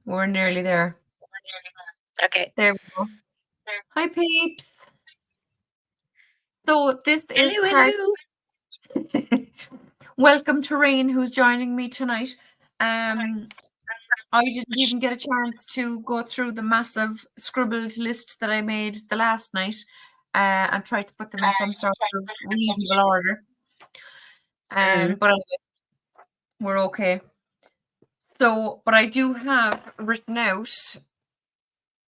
We're nearly there. Okay. There we go. Hi, peeps. So this is Hello, part. hello. Welcome to Rain, who's joining me tonight. I didn't even get a chance to go through the massive scribbled list that I made the last night and try to put them in some sort of reasonable order. But anyway, we're okay. So, but I do have written out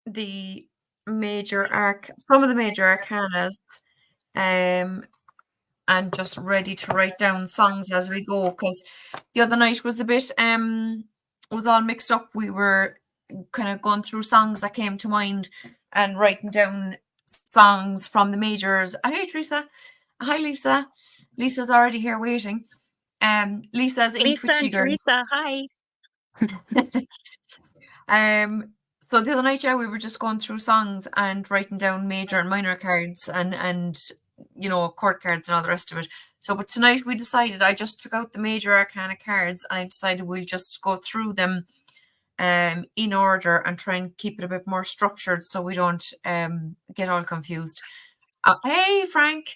the some of the major arcanas, and just ready to write down songs as we go, because the other night was a bit was all mixed up. We were kind of going through songs that came to mind and writing down songs from the majors. Hi, Teresa. Hi, Lisa. Lisa's already here waiting. Lisa's in Lisa Twitchy and Girl. Teresa, hi. So the other night, we were just going through songs and writing down major and minor cards and chord cards and all the rest of it. So, but tonight we decided, I just took out the major arcana cards and I decided we'll just go through them in order and try and keep it a bit more structured so we don't get all confused. Hey, Frank.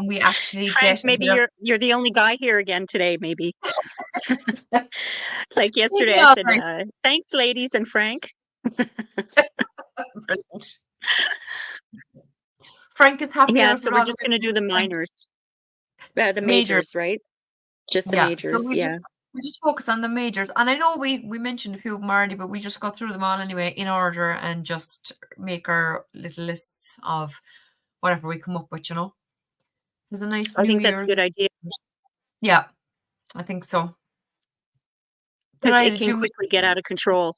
We actually Frank, maybe you're the only guy here again today, maybe. Like yesterday, I said, right. Thanks, ladies, and Frank. Brilliant. Frank is happy. Yeah, so we're just going to do the minors. The majors, right? Just the majors, so we just focus on the majors. And I know we mentioned a few of them already, but we just go through them all anyway in order and just make our little lists of whatever we come up with, There's a nice I think that's a good idea. Yeah, I think so. Because it can quickly get out of control.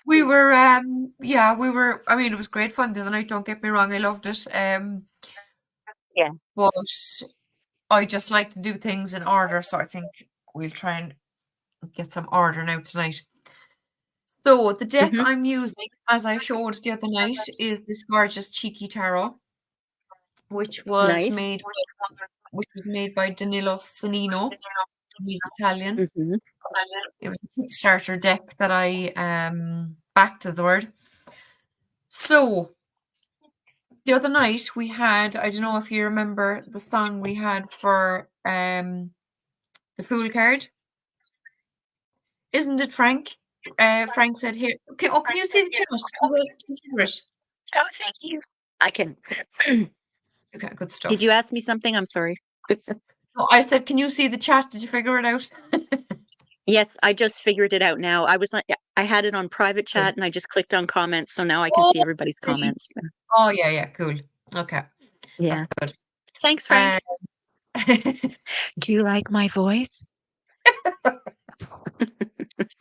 We were, I mean, it was great fun the other night, don't get me wrong, I loved it. Yeah. But I just like to do things in order, so I think we'll try and get some order now tonight. So the deck I'm using, as I showed the other night, is this gorgeous Cheeky Tarot, which was made by Danilo Sonnino. He's Italian. It was a Kickstarter deck that I backed to the word. So the other night we had, I don't know if you remember the song we had for the Fool card. Isn't it, Frank? Frank said here. Okay, can you see the chat? Oh, thank you. I can. Okay, good stuff. Did you ask me something? I'm sorry. No, I said, can you see the chat? Did you figure it out? Yes, I just figured it out now. I had it on private chat and I just clicked on comments, so now I can see everybody's comments. Oh, yeah, cool. Okay. Yeah. That's good. Thanks, Frank. Do you like my voice?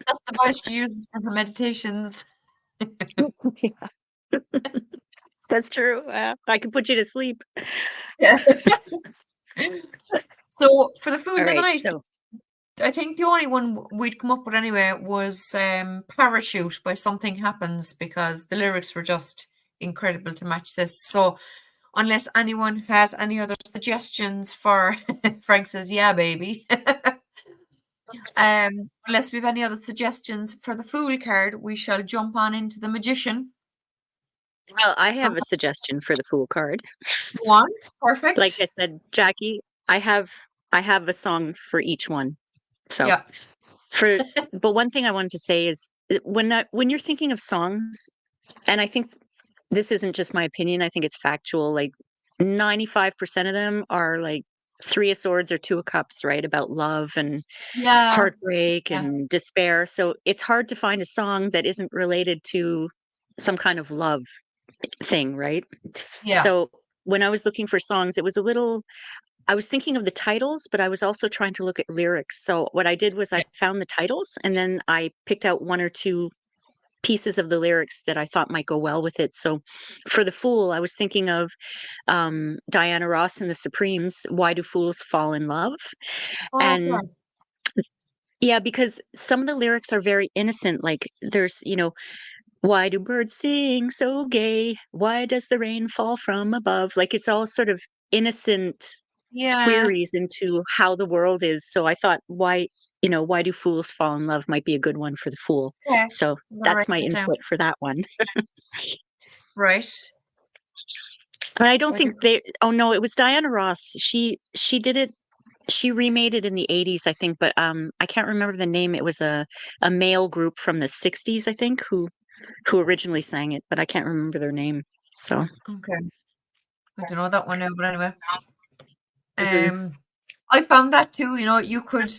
That's the voice she uses for her meditations. That's true. I can put you to sleep. Yeah. So for the Fool of the Night, so I think the only one we'd come up with anyway was Parachute by Something Happens, because the lyrics were just incredible to match this. So unless anyone has any other suggestions for Frank says, yeah, baby. Unless we have any other suggestions for the Fool card, we shall jump on into the Magician. Well, I have a suggestion for the Fool card. One, perfect. Like I said, Jackie, I have a song for each one. So yeah. But one thing I wanted to say is when you're thinking of songs, and I think this isn't just my opinion, I think it's factual, like 95% of them are like 3 of Swords or 2 of Cups, right? About love and heartbreak and despair. So it's hard to find a song that isn't related to some kind of love thing, right? Yeah. So when I was looking for songs, I was thinking of the titles, but I was also trying to look at lyrics. So what I did was I found the titles and then I picked out 1 or 2 pieces of the lyrics that I thought might go well with it. So for the Fool, I was thinking of Diana Ross and the Supremes, Why Do Fools Fall in Love? And yeah, because some of the lyrics are very innocent. Like there's, why do birds sing so gay? Why does the rain fall from above? Like it's all sort of innocent Yeah. queries into how the world is. So I thought, why do fools fall in love might be a good one for the fool. Okay. So I'm gonna that's write my that down. input for that one. Right. And I don't Why do think oh no, it was Diana Ross. She did it. She remade it in the 80s, I think, but I can't remember the name. It was a male group from the 60s, I think, who originally sang it, but I can't remember their name. So Okay. I don't know that one now, but anyway. Mhm. I found that too, you could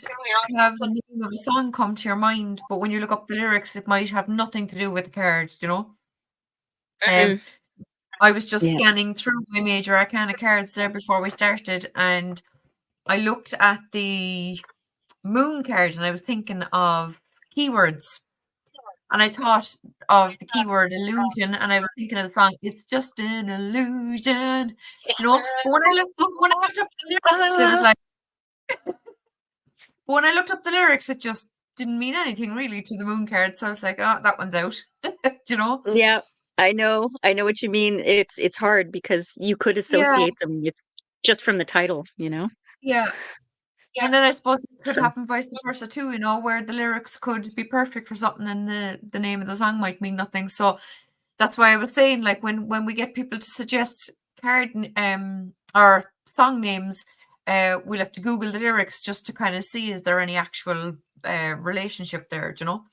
have the name of a song come to your mind, but when you look up the lyrics, it might have nothing to do with the card, Um, Mhm. I was just Yeah. scanning through my major arcana cards there before we started, and I looked at the moon card and I was thinking of keywords. And I thought of the keyword illusion, and I was thinking of the song, "It's Just an Illusion," But when I looked up the lyrics, it was Ah. like but when I looked up the lyrics, it just didn't mean anything really to the moon card, so I was like, "Oh, that one's out." Do you know? Yeah, I know. I know what you mean. It's hard because you could Yeah, associate them with just from the title, you know? yeah. And then I suppose it could So happen vice versa too, where the lyrics could be perfect for something and the name of the song might mean nothing. So that's why I was saying, like, when we get people to suggest or song names, we'll have to Google the lyrics just to kind of see is there any actual relationship there, do you know?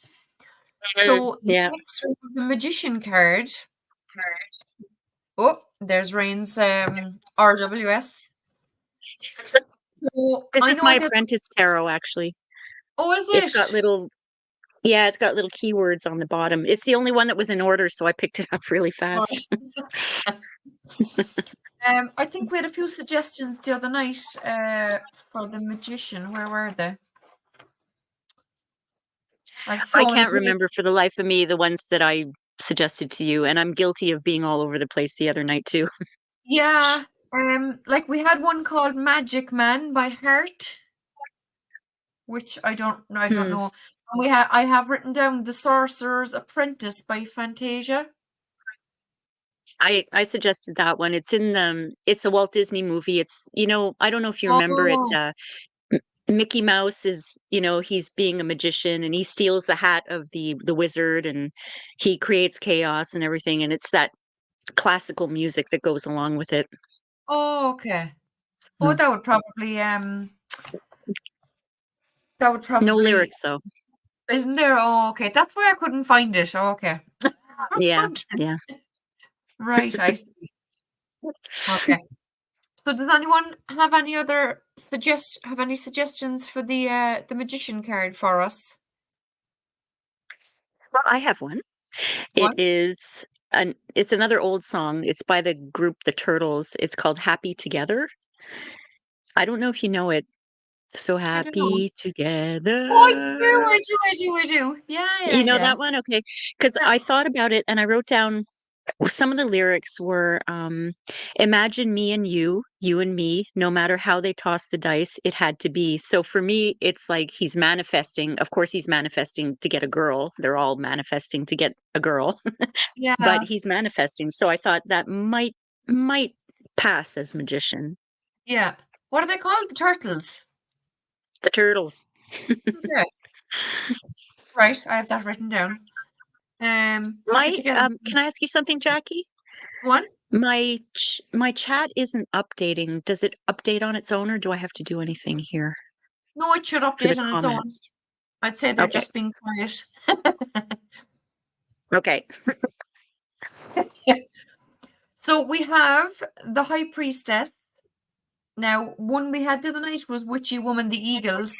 So yeah. next we have the magician card. Oh, there's Rain's RWS. So This I is know my that. apprentice tarot, actually. Oh, is It's got it? little Yeah, it's got little keywords on the bottom. It's the only one that was in order, so I picked it up really fast. Right. I think we had a few suggestions the other night for the magician. Where were they? I have I so many can't great. remember for the life of me the ones that I suggested to you, and I'm guilty of being all over the place the other night too. Yeah. Like we had one called Magic Man by Heart, which I don't Hmm. know. And I have written down The Sorcerer's Apprentice by Fantasia. I suggested that one. It's a Walt Disney movie. I don't know if you remember it. Oh, Mickey Mouse is, he's being a magician and he steals the hat of the wizard and he creates chaos and everything. And it's that classical music that goes along with it. oh, okay. Oh, Mm. that would No probably lyrics though. isn't there? Oh, okay. That's why I couldn't find it. Oh, okay. I was Yeah, wondering. yeah. Right, I see. Okay. So does anyone have any suggestions for the magician card for us? Well, I have one. It One? is it's another old song. It's by the group The Turtles. It's called Happy Together. I don't know if you know it. So I don't know. happy Oh, I do, together. I do, I do, I do. Yeah, yeah, You know yeah. that one? Okay. Because Yeah. I thought about it and I wrote down some of the lyrics were imagine me and you and me, no matter how they toss the dice, it had to be. So for me, it's like he's manifesting. Of course, he's manifesting to get a girl. They're all manifesting to get a girl, but Yeah, he's manifesting. So I thought that might pass as magician. yeah. What are they called? The turtles. The turtles. Okay. Right, I have that written down. Happy together. Can I ask you something, Jackie? One? My chat isn't updating. Does it update on its own, or do I have to do anything here No, it should for the update on its own. comments? I'd say they're Okay. just being quiet. Okay. So we have the High Priestess. Now, one we had the other night was Witchy Woman, the Eagles.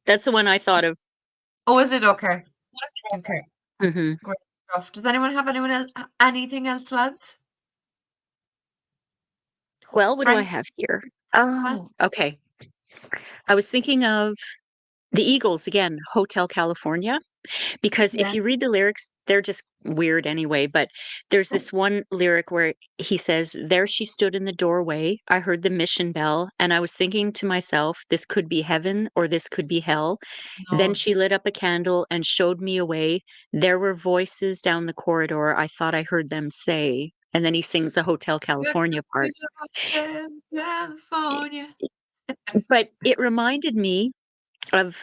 That's the one I thought of. Oh, is it? Okay. Okay. Mhm. Great stuff. Does anyone have anything else, lads? Well, what do I Frank? have here? Huh? Oh, okay. I was thinking of the Eagles again, Hotel California. Because if Yeah. you read the lyrics, they're just weird anyway. But there's this one lyric where he says, "There she stood in the doorway. I heard the mission bell, and I was thinking to myself, this could be heaven or this could be hell. Then No. she lit up a candle and showed me a way. There were voices down the corridor. I thought I heard them say." and then he sings the Hotel California part. California. But it reminded me of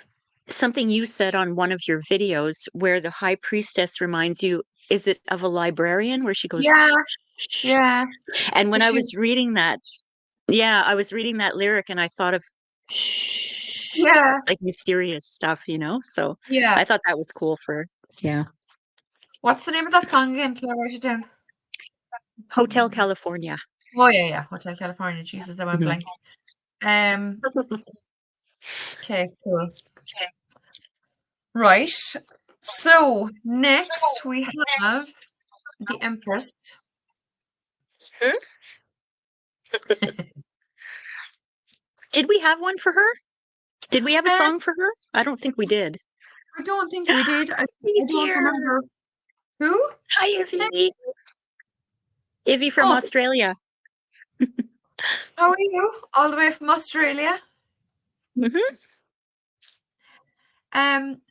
something you said on one of your videos where the high priestess reminds you, is it of a librarian where she goes, Yeah, "Shh." yeah. And when I was She's reading that, I was reading that lyric and I thought of shh, yeah, like mysterious stuff, So yeah. I thought that was cool yeah. What's the name of that song again? Can I write it down? Hotel California. Oh yeah. Hotel California. Jesus, I went Mhm. blank. Okay, cool. Right. So next we have the Empress. Did we have one for her? Did we have a Um, song for her? I don't think we did. I don't think we did. I He's don't here. remember. Who? Hi, Ivy. Ivy from Oh, Australia. how are you? All the way from Australia. Hmm.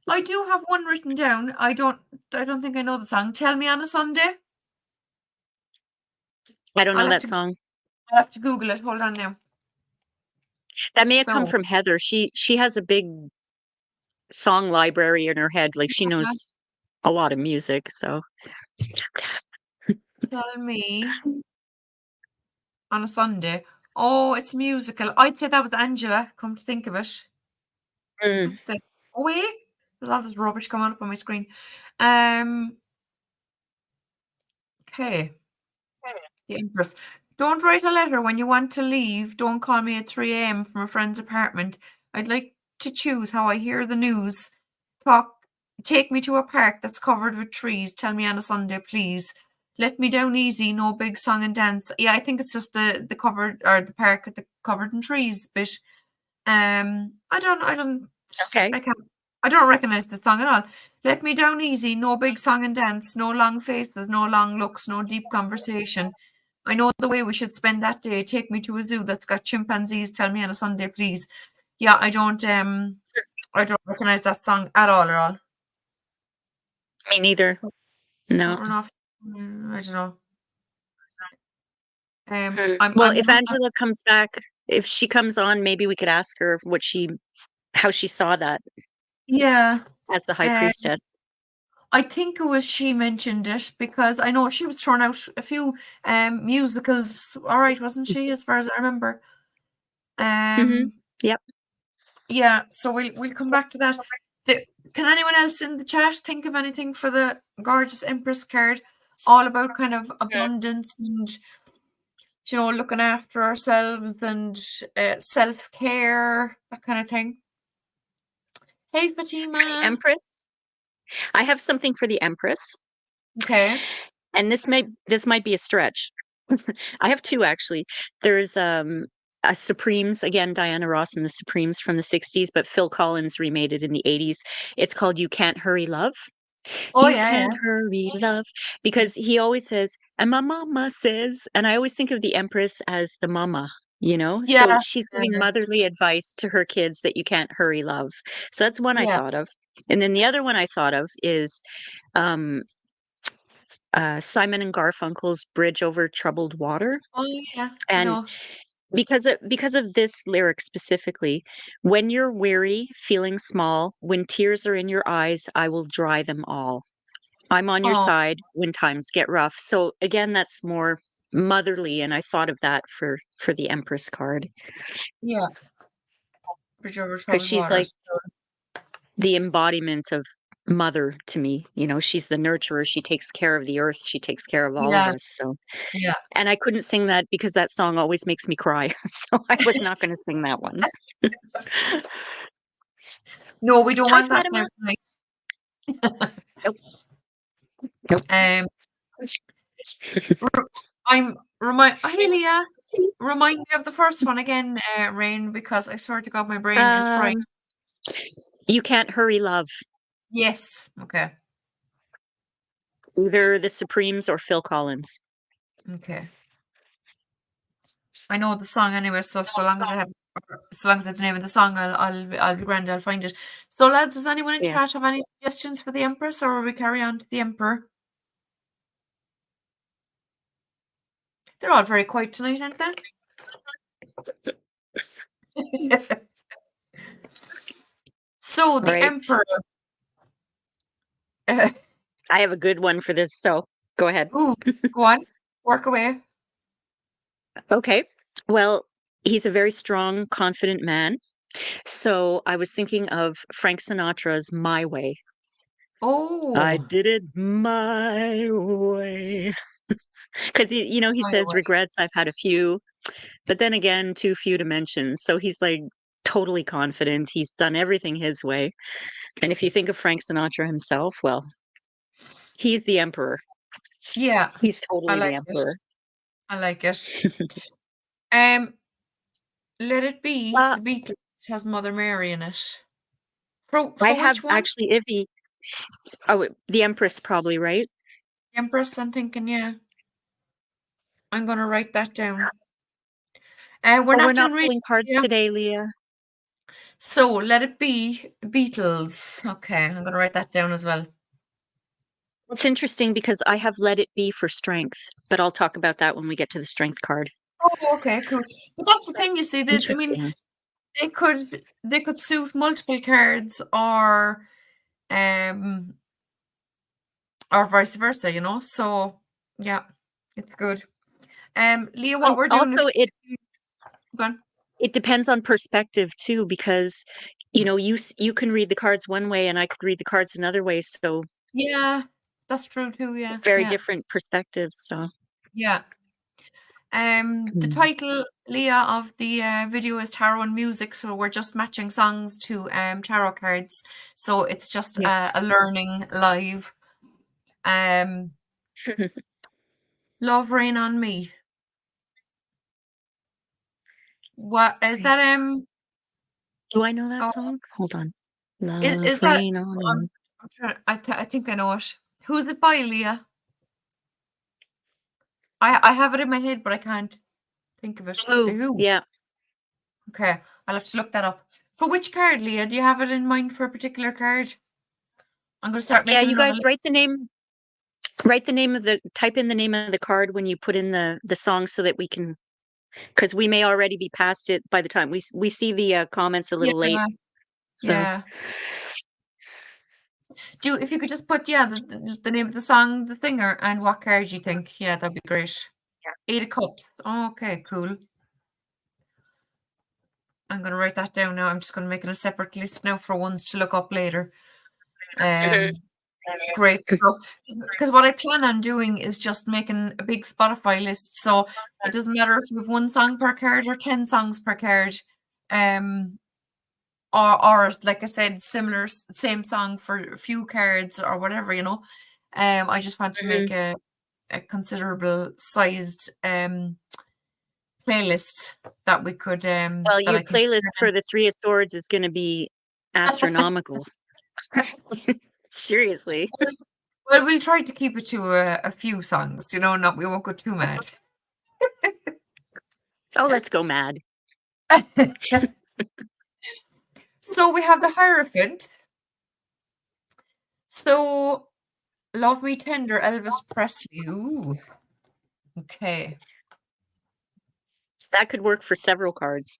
I do have one written down. I don't think I know the song. Tell Me on a Sunday. I don't I'll know have that to song. I'll have to Google it. Hold on now. That may have come So from Heather. She has a big song library in her head. Like she knows a lot of music. So Tell Me on a Sunday. Oh, it's musical. I'd say that was Angela, come to think of it. Mm. What's this? Oh wait, there's all this rubbish coming up on my screen. Okay. The Empress. Don't write a letter when you want to leave. Don't call me at 3 a.m. from a friend's apartment. I'd like to choose how I hear the news. Take me to a park that's covered with trees. Tell me on a Sunday, please. Let me down easy. No big song and dance. Yeah, I think it's just the covered or the park with the covered in trees bit. I don't. Okay. I don't recognize the song at all. Let me down easy. No big song and dance. No long faces. No long looks. No deep conversation. I know the way we should spend that day. Take me to a zoo that's got chimpanzees. Tell me on a Sunday, please. Yeah, I don't recognize that song at all. Me neither. No. Run off. I don't know. Well, I'm if Angela comes back, if she comes on, maybe we could ask her how she saw that yeah. as the high priestess. I think it was she mentioned it because I know she was throwing out a few musicals. All right, wasn't she? As far as I remember. Yep. Yeah. So we'll come back to that. Can anyone else in the chat think of anything for the gorgeous Empress card? All about kind of abundance and looking after ourselves and self-care, that kind of thing. Hey, Fatima. Empress. I have something for the Empress. Okay. And this might be a stretch. I have two actually. There's a Supremes, again, Diana Ross and the Supremes from the 60s, but Phil Collins remade it in the 80s. It's called You Can't Hurry Love. Oh, You yeah. can't hurry love, because he always says, and my mama says, and I always think of the Empress as the mama, So Yeah. she's giving motherly advice to her kids that you can't hurry love. So that's one I Yeah. thought of. And then the other one I thought of is Simon and Garfunkel's Bridge Over Troubled Water. Oh, yeah. And because of this lyric specifically, when you're weary, feeling small, when tears are in your eyes, I will dry them all. I'm on your Oh, side when times get rough. So again, that's more motherly, and I thought of that for the Empress card, yeah. Bridge over because troubled she's like waters. the embodiment of mother to me. She's the nurturer. She takes care of the earth. She takes care of all of Yeah. us. So, Yeah. and I couldn't sing that because that song always makes me cry. So I was not going to sing that one. No, we don't Hi, want that now Fatima. tonight. Nope. Hey, Leah. Remind me of the first one again, Rain, because I swear to God, my brain is fried. You Can't Hurry Love. Yes. Okay. Either the Supremes or Phil Collins. Okay. I know the song anyway, so long as I have the name of the song, I'll be grand. I'll find it. So, lads, does anyone in chat have any suggestions for the Empress, or will we carry on to the Emperor? They're all very quiet tonight, aren't they? So the Right. emperor. I have a good one for this, so go ahead. Ooh, go on, work away. Okay. Well, he's a very strong, confident man. So I was thinking of Frank Sinatra's My Way. I Oh, did it my way. Because he my says way. regrets, I've had a few, but then again, too few to mention. So he's like totally confident. He's done everything his way. And if you think of Frank Sinatra himself, well, he's the emperor. Yeah, He's I totally the like it. emperor. I like it. Um, Let It Be, Uh, the Beatles has Mother Mary in it. I For have which one? actually, the Empress probably, right? Empress, I'm thinking, yeah. I'm gonna write that down. We're Oh, we're not not doing reading, pulling cards yeah. today, Leah. So Let It Be, Beatles. Okay, I'm gonna write that down as well. It's interesting because I have Let It Be for strength, but I'll talk about that when we get to the strength card. Oh, okay, cool. But that's the thing, you see, that I mean, Interesting. they could suit multiple cards um or vice versa, you know. So yeah, it's good. Leah, what And we're doing is also, it go on. it depends on perspective too, because you can read the cards one way, and I could read the cards another way. So Yeah, that's true too. Yeah, very yeah, different perspectives. So yeah. The mm, title, Leah, of the video is Tarot and Music, so we're just matching songs to tarot cards. So it's just yeah. a learning live. Um, Love Rain on Me. What is Right. that? Do I know that Oh, song? Hold on. is Love that? rain on I'm, me. I'm trying. I think I know it. Who's it by, Leah? I have it in my head, but I can't think of it. The Oh, Who. yeah. Okay, I'll have to look that up. For which card, Leah? Do you have it in mind for a particular card? I'm going to start Yeah, making you another guys list. type in the name of the card when you put in the song so that we can, because we may already be past it by the time we see the comments a little late. Yeah, So yeah. If you could just put the name of the song, the singer, and what card you think. Yeah, that'd be great. yeah. 8 of Cups. Okay, cool. I'm going to write that down now. I'm just going to make it a separate list now for ones to look up later. Great stuff. Because what I plan on doing is just making a big Spotify list. So it doesn't matter if you have one song per card or 10 songs per card. Or like I said, same song for a few cards or whatever, you know. I just want to make Mhm. a considerable sized playlist that we could Well, that your I can playlist for the Three of Swords is going to be astronomical. Seriously. well, we'll try to keep it to a few songs, you know, not we won't go too mad. Oh, let's go mad. So we have the Hierophant. So Love Me Tender, Elvis Presley. Ooh. Okay. That could work for several cards.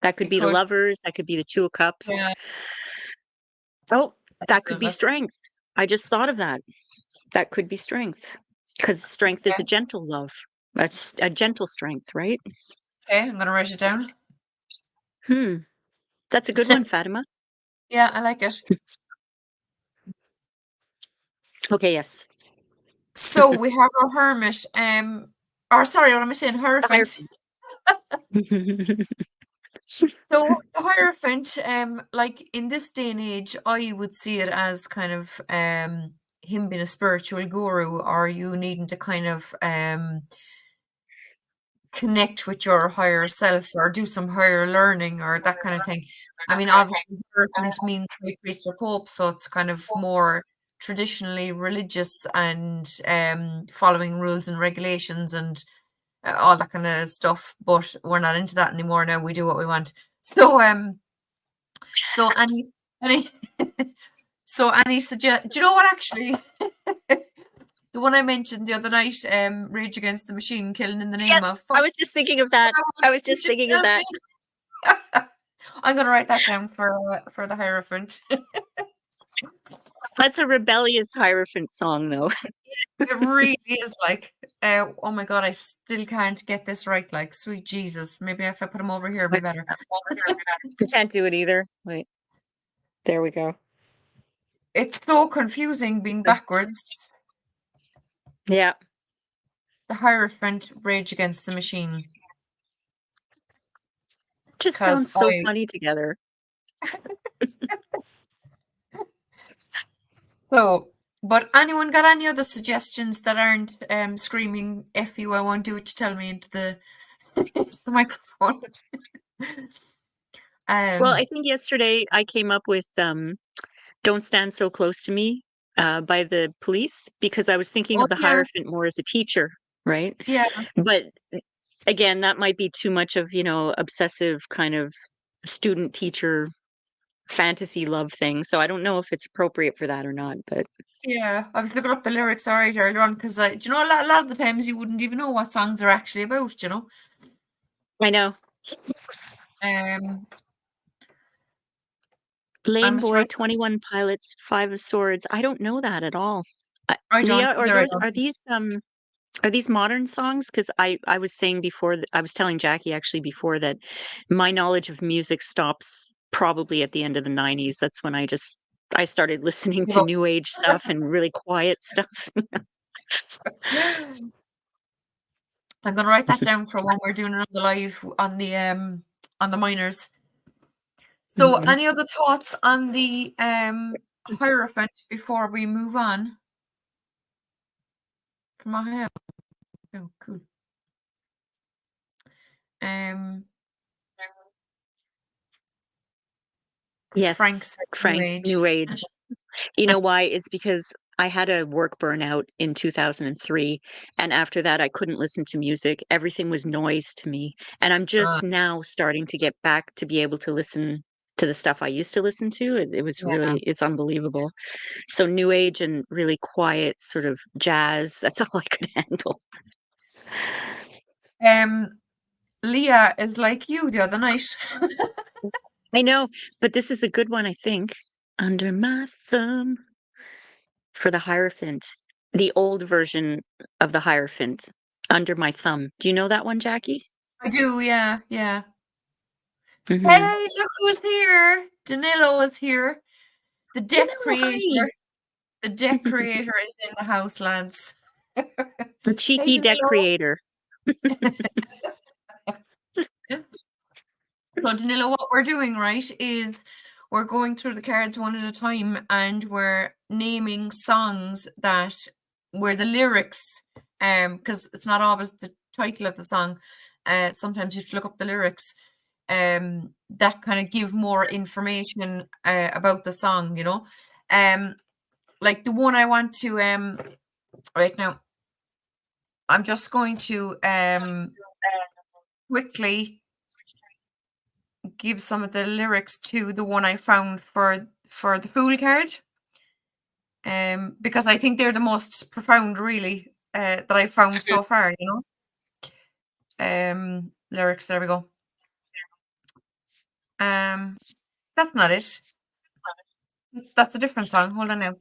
That could It be the could. Lovers. That could be the Two of Cups. Yeah. Oh, that could be Elvis. Strength. I just thought of that. That could be Strength, because strength is Okay. a gentle love. That's a gentle strength, right? Okay, I'm gonna write it down. Hmm. That's a good one, Fatima. Yeah, I like it. Okay, yes. So we have our hermit. Or sorry, what am I saying? The Hierophant. Hierophant. So the Hierophant, like in this day and age, I would see it as kind of him being a spiritual guru, or you needing to kind of connect with your higher self or do some higher learning or that kind of thing. I mean, obviously, Hierophant means high priest or pope, so it's kind of more traditionally religious and following rules and regulations and all that kind of stuff. But we're not into that anymore now. We do what we want. So so any so any suggest? Do you know what actually? The one I mentioned the other night, Rage Against the Machine, Killing in the Name Yes, of. I was just thinking of that. I was just thinking of that. I'm gonna write that down for the Hierophant. That's a rebellious Hierophant song, though. It really is like, oh my god, I still can't get this right. Like, sweet Jesus, maybe if I put him over here, it'd be better. You can't do it either. Wait, there we go. It's so confusing being backwards. Yeah. The Hierophant, Rage Against the Machine. Just 'Cause sounds so I- funny together. So, but anyone got any other suggestions that aren't screaming "F you, I won't do what you tell me" into the into the microphone? Well, I think yesterday I came up with "Don't Stand So Close to Me" by the Police, because I was thinking Oh, of the yeah. Hierophant more as a teacher, right? Yeah. But again, that might be too much of, obsessive kind of student teacher fantasy love thing. So I don't know if it's appropriate for that or not, but Yeah, I was looking up the lyrics alright earlier on because do you know a lot of the times you wouldn't even know what songs are actually about, you know? I know. Lame must Boy, write 21 Pilots, Five of Swords. I don't know that at all. I don't Leah, either, I are these modern songs? Because I was saying before that I was telling Jackie actually before that my knowledge of music stops probably at the end of the 90s. That's when I started listening to Well new age stuff and really quiet stuff. I'm gonna write that down for when we're doing another live on the miners. So Mhm. any other thoughts on the Hierophant before we move on? From our house. Oh, cool. Yes, Frank says Frank, New Age. You know why? It's because I had a work burnout in 2003, and after that, I couldn't listen to music. Everything was noise to me, and I'm just now starting to get back to be able to listen to the stuff I used to listen to. It was Yeah. it's unbelievable. So New Age and really quiet sort of jazz, that's all I could handle. Leah is like you the other night. I know, but this is a good one, I think. Under My Thumb. For the Hierophant, the old version of the Hierophant, Under My Thumb. Do you know that one, Jackie? I do, yeah. Mhm. Hey, look who's here. Danilo is here. The deck Danilo, hi. creator. The deck creator is in the house, lads. The cheeky deck Danilo. creator. So Danilo, what we're doing, right, is we're going through the cards one at a time and we're naming songs that where the lyrics, because it's not always the title of the song. Sometimes you have to look up the lyrics, that kind of give more information about the song, you know. Like the one I want to right now, I'm just going to quickly give some of the lyrics to the one I found for the Fool card. Because I think they're the most profound, really, that I've found so far, you know. Lyrics, there we go. That's not it. That's a different song. Hold on now.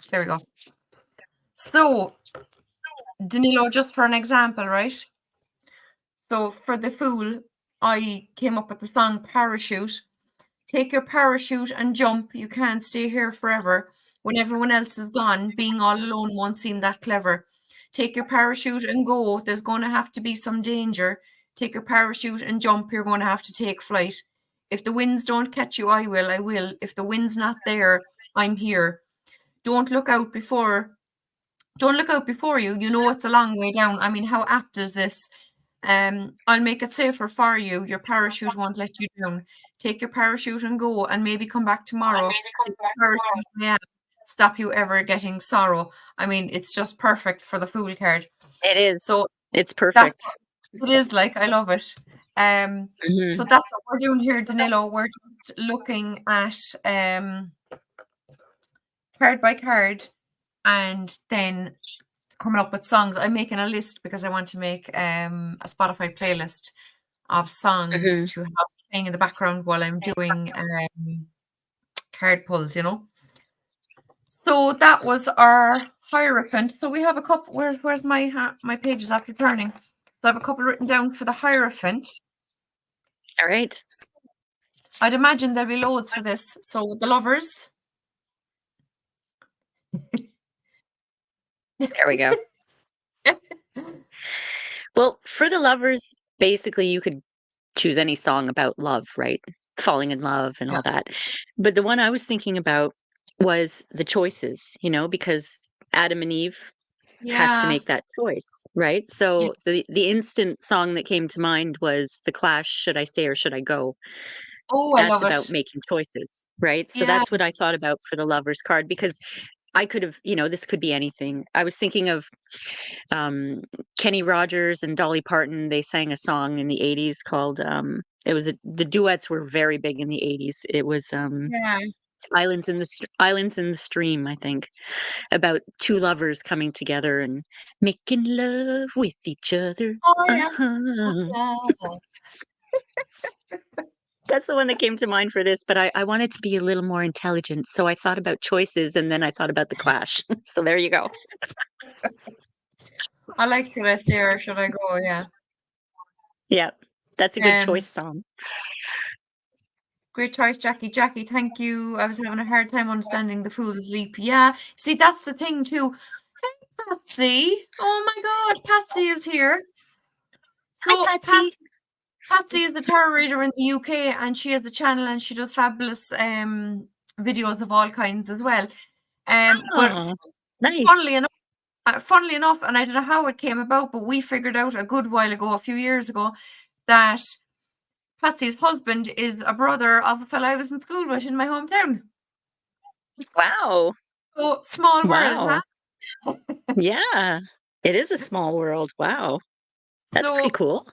There we go. So, Danilo, just for an example, right? So for the Fool, I came up with the song Parachute. Take your parachute and jump. You can't stay here forever. When everyone else is gone, being all alone won't seem that clever. Take your parachute and go. There's going to have to be some danger. Take your parachute and jump. You're going to have to take flight. If the winds don't catch you, I will. I will. If the wind's not there, I'm here. Don't look out before. Don't look out before you. You know it's a long way down. I mean, how apt is this? I'll make it safer for you. Your parachute won't let you down. Take your parachute and go, and maybe come back tomorrow. Take your parachute, yeah, stop you ever getting sorrow. I mean, it's just perfect for the Fool card. It is. So it's that's perfect. what it is like. I love it. So that's what we're doing here, Danilo. We're just looking at card by card, and then coming up with songs. I'm making a list because I want to make a Spotify playlist of songs Mhm. to have playing in the background while I'm doing card pulls, So that was our Hierophant. So we have a couple. Where's my my pages after turning? So I have a couple written down for the Hierophant. All right. So I'd imagine there'll be loads for this. So the Lovers. There we go. Well, for the Lovers, basically you could choose any song about love, right? Falling in love and Yeah. all that. But the one I was thinking about was the choices, because Adam and Eve have to Yeah. make that choice, right? Yeah. So the instant song that came to mind was The Clash, Should I Stay or Should I Go? Oh, I That's love about it. making choices, right? So Yeah. that's what I thought about for the Lovers card because I could have, this could be anything. I was thinking of Kenny Rogers and Dolly Parton. They sang a song in the 80s called the duets were very big in the 80s. It was Yeah. Islands in the Stream, I think, about two lovers coming together and making love with each other. Oh yeah. Uh-huh. Yeah. That's the one that came to mind for this, but I wanted to be a little more intelligent, so I thought about choices and then I thought about the Clash. So there you go. I like Should I Stay or Should I Go? Yeah. Yeah, that's a good choice Um, song. Great choice, Jackie. Jackie, thank you. I was having a hard time understanding the Fool's Leap. Yeah. See, that's the thing too. Hey, Patsy. Oh my God, Patsy is here. Hi, So Patsy. Patsy is the tarot reader in the UK, and she has the channel, and she does fabulous videos of all kinds as well. But Oh, nice. funnily enough, and I don't know how it came about, but we figured out a good while ago, a few years ago, that Patsy's husband is a brother of a fellow I was in school with in my hometown. Wow. So small world, huh? Wow. Yeah, it is a small world. Wow. That's pretty So cool.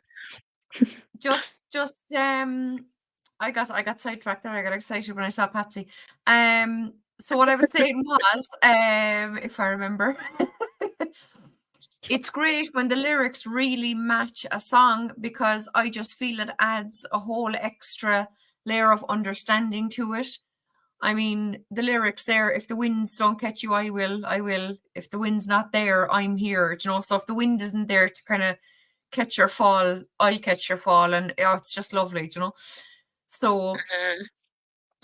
just I got sidetracked there. I got excited when I saw Patsy. So what I was saying was, if I remember, it's great when the lyrics really match a song because I just feel it adds a whole extra layer of understanding to it. I mean, the lyrics there, if the winds don't catch you, I will, I will. If the wind's not there, I'm here. So if the wind isn't there to kind of catch your fall, I'll catch your fall. And it's just lovely. So Mhm.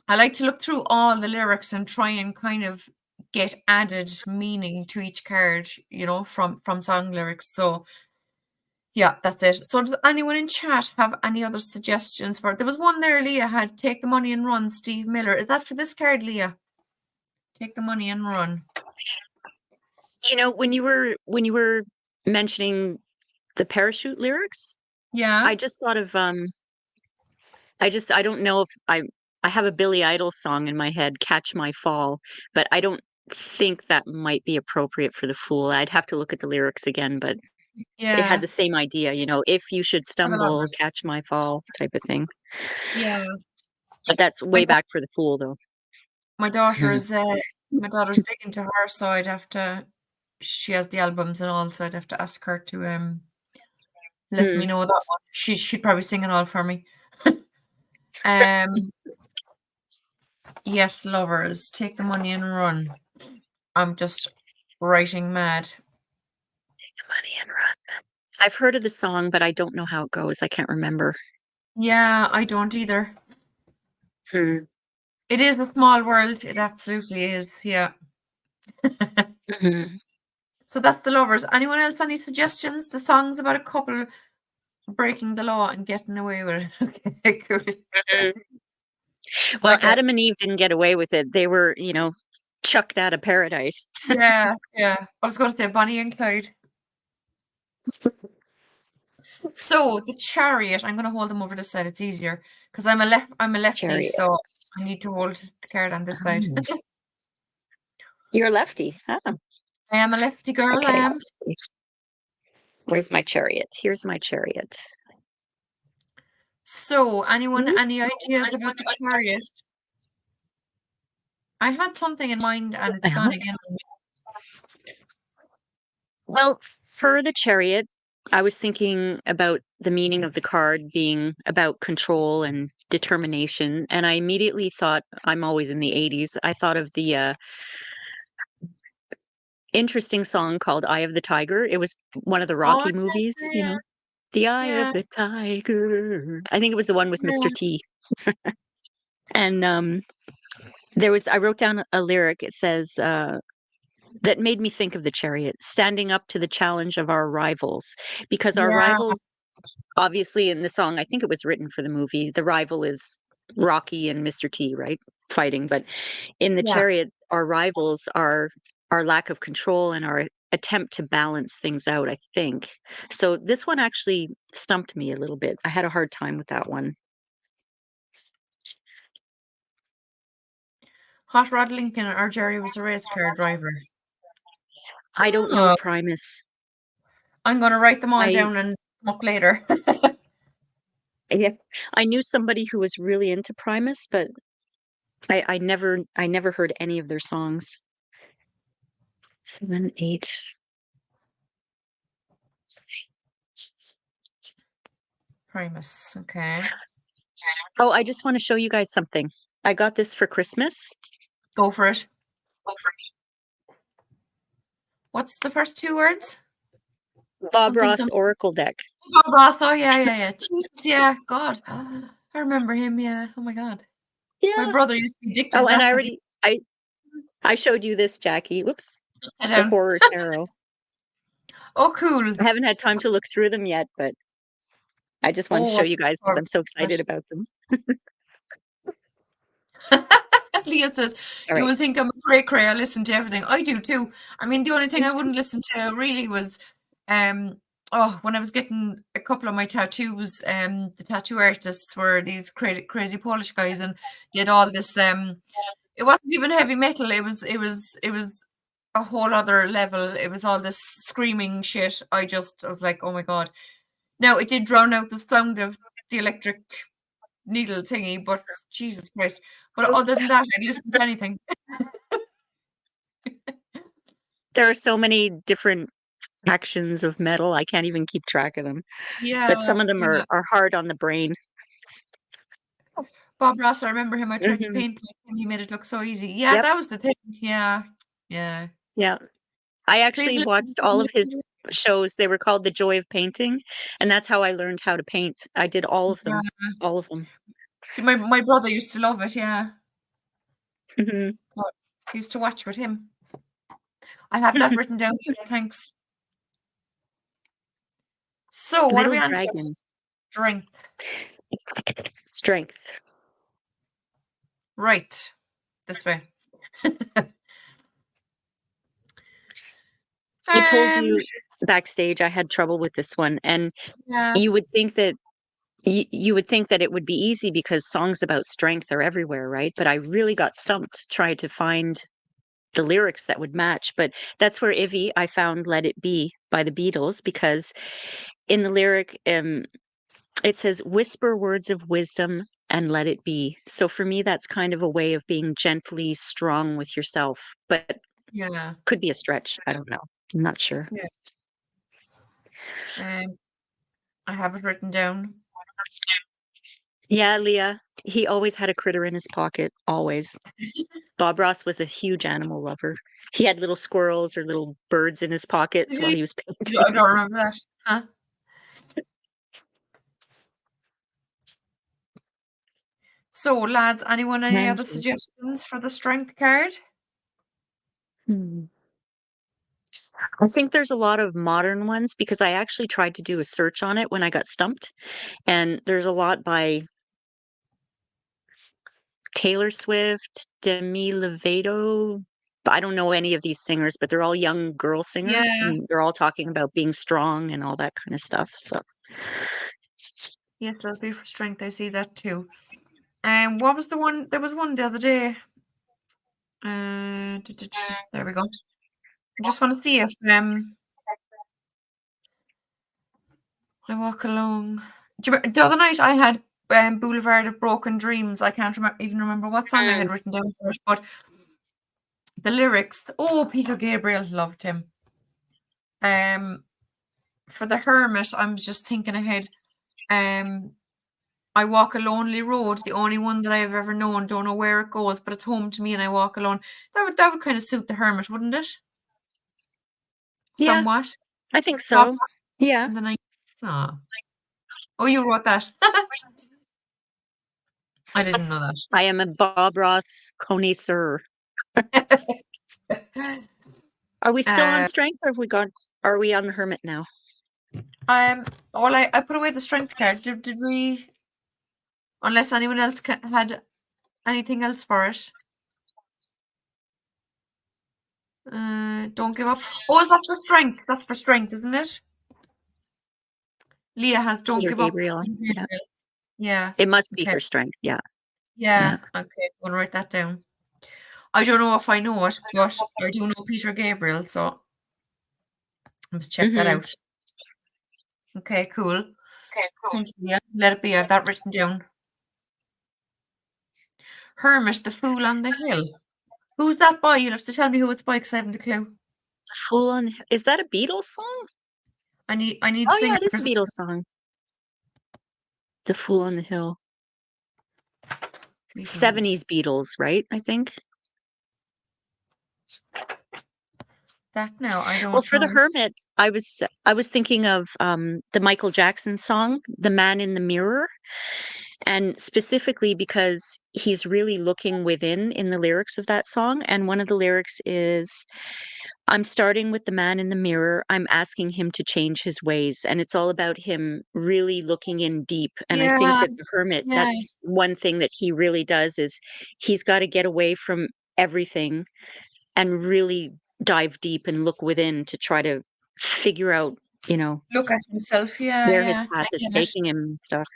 I like to look through all the lyrics and try and kind of get added meaning to each card, from song lyrics. So yeah, that's it. So does anyone in chat have any other suggestions for it? There was one there, Leah had Take the Money and Run, Steve Miller. Is that for this card, Leah? Take the money and run. When you were mentioning the parachute lyrics, Yeah. I just thought of I don't know if I have a Billy Idol song in my head, Catch My Fall, but I don't think that might be appropriate for the Fool. I'd have to look at the lyrics again, but it had Yeah. the same idea, if you should For the stumble, lovers. catch my fall type of thing. Yeah. But that's My, way back for the Fool though. my daughter's my daughter's big into her, so I'd have to she has the albums and all, so I'd have to ask her to let me Hmm. know that one. She'd probably sing it all for me. Yes, lovers, take the money and run. I'm just writing mad. Take the money and run. I've heard of the song, but I don't know how it goes. I can't remember. Yeah, I don't either. Hmm. It is a small world. It absolutely is. Yeah. Mhm. So that's the lovers. Anyone else? Any suggestions? The song's about a couple breaking the law and getting away with it. Okay, cool. Mhm. Well, Okay. Adam and Eve didn't get away with it. They were, chucked out of paradise. Yeah. I was going to say Bonnie and Clyde. So the chariot. I'm going to hold them over this side. It's easier because I'm a lefty, Chariot. so I need to hold the card on this side. Oh. You're a lefty. Oh, I am a lefty girl. I okay. am. Let's see. Where's my chariot? Here's my chariot. So anyone, any ideas about the chariot? I had something in mind and it's Uh-huh. gone again. Well, for the Chariot, I was thinking about the meaning of the card being about control and determination, and I immediately thought, I'm always in the 80s, I thought of the interesting song called Eye of the Tiger. It was one of the Oh, Rocky movies, yeah, The Eye of yeah, the Tiger. I think it was the one with yeah. Mr. T. And I wrote down a lyric. It says, that made me think of the Chariot, standing up to the challenge of our rivals, because our Yeah, rivals, obviously, in the song, I think it was written for the movie, the rival is Rocky and Mr. T, right? Fighting. But in the yeah. Chariot, our rivals are our lack of control and our attempt to balance things out, I think. So this one actually stumped me a little bit. I had a hard time with that one. Hot Rod Lincoln or Jerry was a race car driver. I don't know Oh, Primus. I'm going to write them all I down and look later. Yeah, I knew somebody who was really into Primus, but I never heard any of their songs. 7, 8. Primus. Okay. Oh, I just want to show you guys something. I got this for Christmas. Go for it. What's the first two words? Bob Something, Ross something. Oracle deck. Bob Ross. Oh, yeah, yeah, yeah. Jesus, yeah. God. I remember him. Yeah. Oh, my God. My Yeah. brother used to be addicted Oh, to and that because I showed you this, Jackie. Whoops. he The down. horror tarot. Oh, cool. I haven't had time to look through them yet, but I just wanted to Oh, show you guys because I'm so but excited about them. Leah says, All you right. will think I'm a cray. I listen to everything. I do too. I mean, the only thing I wouldn't listen to really was, when I was getting a couple of my tattoos, the tattoo artists were these crazy Polish guys, and they had all this. It wasn't even heavy metal. It was a whole other level. It was all this screaming shit. I was like, oh my God. Now it did drown out the sound of the electric needle thingy, but Jesus Christ. But other than that, I'd listen to anything. There are so many different actions of metal. I can't even keep track of them. But Yeah, some of them yeah. are hard on the brain. Bob Ross, I remember him. I tried to Mhm. paint like him. He made it look so easy. Yeah, Yep. that was the thing. Yeah, yeah. Yeah. I Please actually listen. watched all of his shows. They were called The Joy of Painting, and that's how I learned how to paint. I did all of them. Yeah. All of them. See, my brother used to love it. Yeah, Mhm. so I used to watch with him. I have that written down here. Thanks. So, what are Little we on to? Dragon. Strength. Strength. Right. This way. I told Um. you backstage I had trouble with this one, and Yeah. you would think that you would think that it would be easy because songs about strength are everywhere, right? But I really got stumped trying to find the lyrics that would match. But that's where I found Let It Be by the Beatles, because in the lyric, it says, whisper words of wisdom and let it be. So for me, that's kind of a way of being gently strong with yourself, but Yeah. could be a stretch. I don't know. I'm not sure. Yeah. I have it written down. Yeah, Leah, he always had a critter in his pocket, always. Bob Ross was a huge animal lover. He had little squirrels or little birds in his pockets while he was I painting. don't remember that. Huh? So, lads, anyone any other Nancy. suggestions for the strength card? Hmm. I think there's a lot of modern ones because I actually tried to do a search on it when I got stumped. And there's a lot by Taylor Swift, Demi Lovato. I don't know any of these singers, but they're all young girl singers, Yeah. and they're all talking about being strong and all that kind of stuff. So Yes, let's be for strength. I see that too. And what was the one? There was one the other day. There we go. I just want to see if I walk along. The other night I had Boulevard of Broken Dreams. I can't even remember what song I had written down for it, but the lyrics. Oh, Peter Gabriel, loved him. For the Hermit, I'm just thinking ahead. I walk a lonely road, the only one that I've ever known. Don't know where it goes, but it's home to me, and I walk alone. That would kind of suit the Hermit, wouldn't it? Yeah, Somewhat. I think Pop so. Yeah. in the 90s. Oh, you wrote that. I didn't know I am a Bob Ross connoisseur. that. Are we still on strength, or are we on the Hermit now? Well, I put away the strength card. Did we? Unless anyone else had anything else for it. Don't give up. Oh, is that for strength? That's for strength, isn't it? Leah has don't Peter give Gabriel. up. Yeah. Yeah. It must be Okay. for strength. Yeah. Yeah. Okay. I'm gonna write that down. I don't know if I know it, but I do know Peter Gabriel, so let's check that out. Okay, cool. Thanks, Leah. Let it be. I have that written down. Hermit, the Fool on the Hill. Who's that by? You'll have to tell me who it's by because I haven't a clue. Fool on. Is that a Beatles song? I need Oh yeah, singers. it is a Beatles song. The Fool on the Hill. 70s Beatles, right? I think. That now I don't. Well, for the Hermit, I was thinking of the Michael Jackson song, "The Man in the Mirror," and specifically because he's really looking within in the lyrics of that song. And one of the lyrics is, "I'm starting with the man in the mirror. I'm asking him to change his ways." And it's all about him really looking in deep. And I think that the Hermit, that's one thing that he really does, is he's got to get away from everything and really dive deep and look within to try to figure out, look at himself. where his path is taking him and stuff.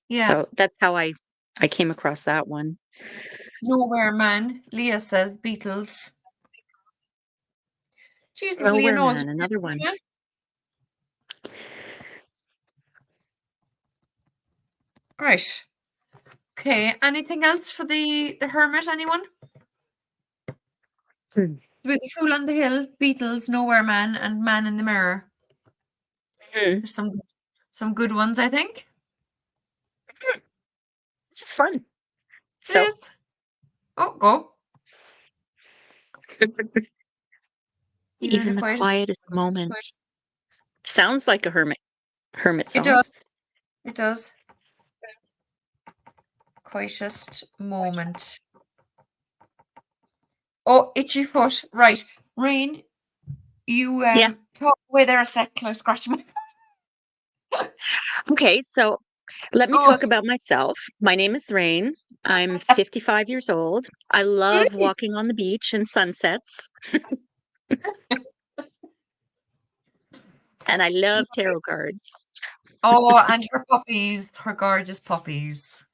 Yeah. So that's how I came across that one. Nowhere Man. Leah says Beatles. Jeez, Leah Nowhere knows. Man, another one. Right. Okay. Anything else for the Hermit? Anyone? With the Fool on the Hill, Beatles, Nowhere Man, and Man in the Mirror. There's some good ones, I think. This is fun. So, go. Even the quietest moments. Sounds like a hermit song. It does. Quietest moment. Oh, itchy foot. Right. Rain, you talk away there a sec. Can I scratch my foot? Okay, so let me talk about myself. My name is Rain. I'm 55 years old. I love walking on the beach and sunsets. And I love tarot cards. Oh, and her puppies, her gorgeous puppies.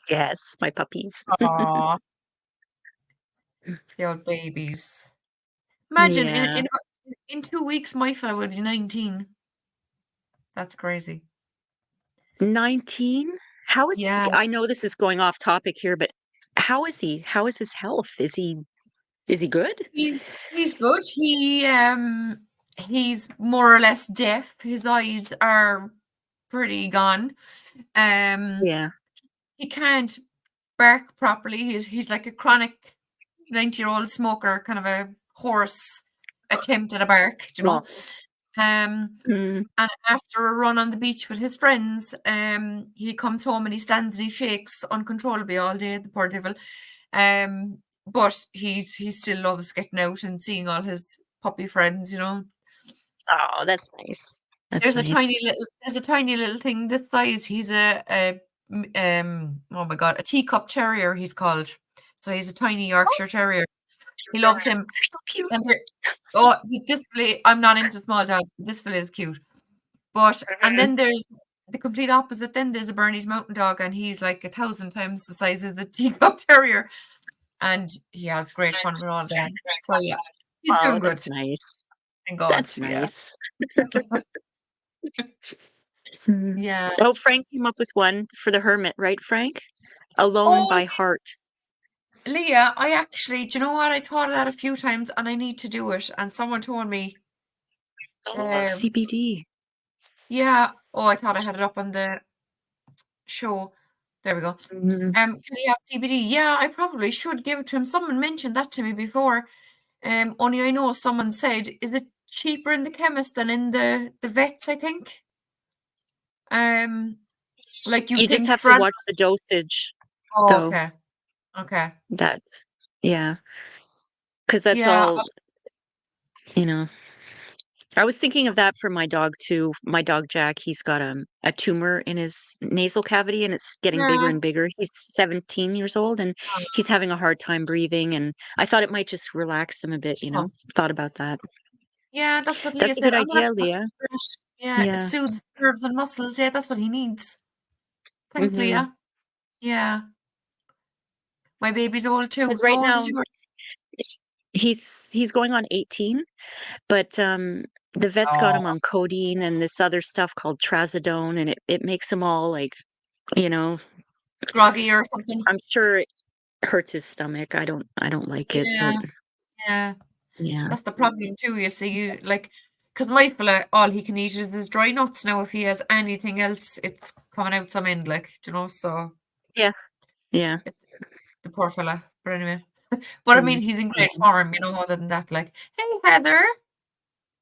Yes, my puppies. Aww. The old babies. Imagine in 2 weeks, my fella will be 19. That's crazy. 19? How is I know this is going off topic here, but how is he? How is his health? Is he good? He's good. He's more or less deaf. His eyes are pretty gone. He can't bark properly. He's like a chronic 90-year-old smoker, kind of a hoarse attempt at a bark, you know. And after a run on the beach with his friends, he comes home and he stands and he shakes uncontrollably all day, the poor devil. But he still loves getting out and seeing all his puppy friends, you know. Oh, that's nice. There's a tiny little thing this size. He's a oh my god, a teacup terrier he's called. So he's a tiny Yorkshire terrier. He loves him. They're so cute. This fella, I'm not into small dogs. This fella is cute. But and then there's the complete opposite. Then there's a Bernese Mountain Dog, and he's like 1,000 times the size of the teacup terrier, and he has great fun with all that. So yeah, he's doing good. That's nice. Thank God. That's nice. Yeah. Oh, Frank came up with one for the Hermit, right, Frank? Alone by Heart. Leah, I actually, do you know what? I thought of that a few times and I need to do it. And someone told me, Oh, um, CBD. yeah, oh, I thought I had it up on the show. There we go. Mhm. Can he have CBD? Yeah, I probably should give it to him. Someone mentioned that to me before. Only I know someone said, is it cheaper in the chemist than in the vets, I think? Um, like you You just think have to for watch the dosage, oh, though. okay. Okay. That, yeah, because that's Yeah. all, you know. I was thinking of that for my dog too. My dog Jack, he's got a tumor in his nasal cavity and it's getting bigger Yeah. and bigger. He's 17 years old and he's having a hard time breathing. And I thought it might just relax him a bit, Oh, Thought about that. yeah, that's what Leah That's a said. good I'm gonna have idea, to look Leah. into it. Yeah, it Yeah. soothes nerves and muscles. Yeah, that's what he needs. Thanks, Mm-hmm. Leah. Yeah. My baby's old too. Because How right old is now yours? he's going on 18, but the vet's got Oh, him on codeine and this other stuff called trazodone, and it makes him all like, you know, groggy or something. I'm sure it hurts his stomach. I don't like it, Yeah, but yeah. yeah. That's the problem too, you see. You like because my fella, all he can eat is his dry nuts now. If he has anything else, it's coming out some end, like, so Yeah. Yeah. it's the poor fella. But anyway. But I Mhm. mean he's in great Mhm. form, other than that, like, hey Heather.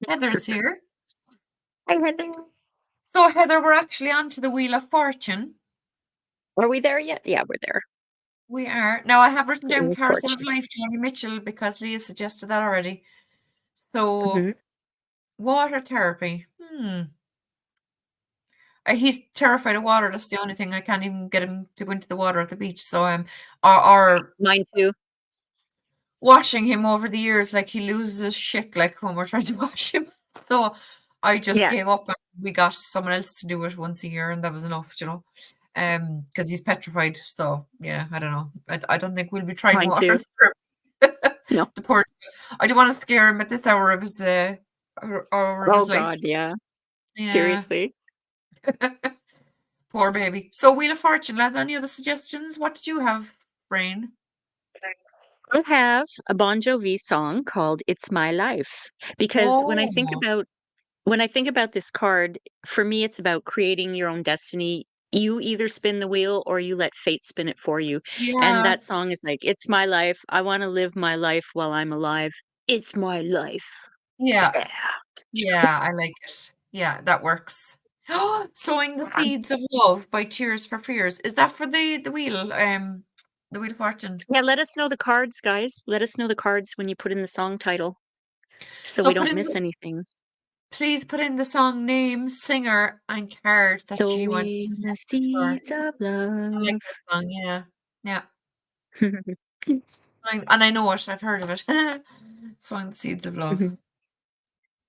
Heather's here. Hi, Heather. So Heather, we're actually on to the Wheel of Fortune. Are we there yet? Yeah, we're there. We are. Now I have written down Wheel of Carousel of Fortune. Life, Joni Mitchell, because Leah suggested that already. So Mhm. water therapy. He's terrified of water. That's the only thing. I can't even get him to go into the water at the beach. So or Mine too. washing him over the years, like he loses his shit, like when we're trying to wash him. So I just Yeah. gave up and we got someone else to do it once a year, and that was enough. Because he's petrified. So yeah, I don't know. I don't think we'll be trying Mine water too. therapy. No. The poor. I don't want to scare him at this hour of his Oh life. God, yeah. Yeah. Seriously. Poor baby. So Wheel of Fortune, lads, any other suggestions? What did you have, Brain? I have a Bon Jovi song called "It's My Life" because Oh, when I think about this card, for me, it's about creating your own destiny. You either spin the wheel or you let fate spin it for you. And yeah, that song is like, it's my life. I want to live my life while I'm alive. It's my life. yeah, Yeah. yeah, I like it. Yeah, that works. Sowing the Seeds of Love by Tears for Fears. Is that for the wheel? The Wheel of Fortune. Yeah, let us know the cards, guys. Let us know the cards when you put in the song title so So we don't miss anything. please put in the song name, singer, and card that you want to Sowing the suggest it for. seeds of I like love. that song, yeah. Yeah. And I know it, I've heard of it. Sowing the Seeds of Love.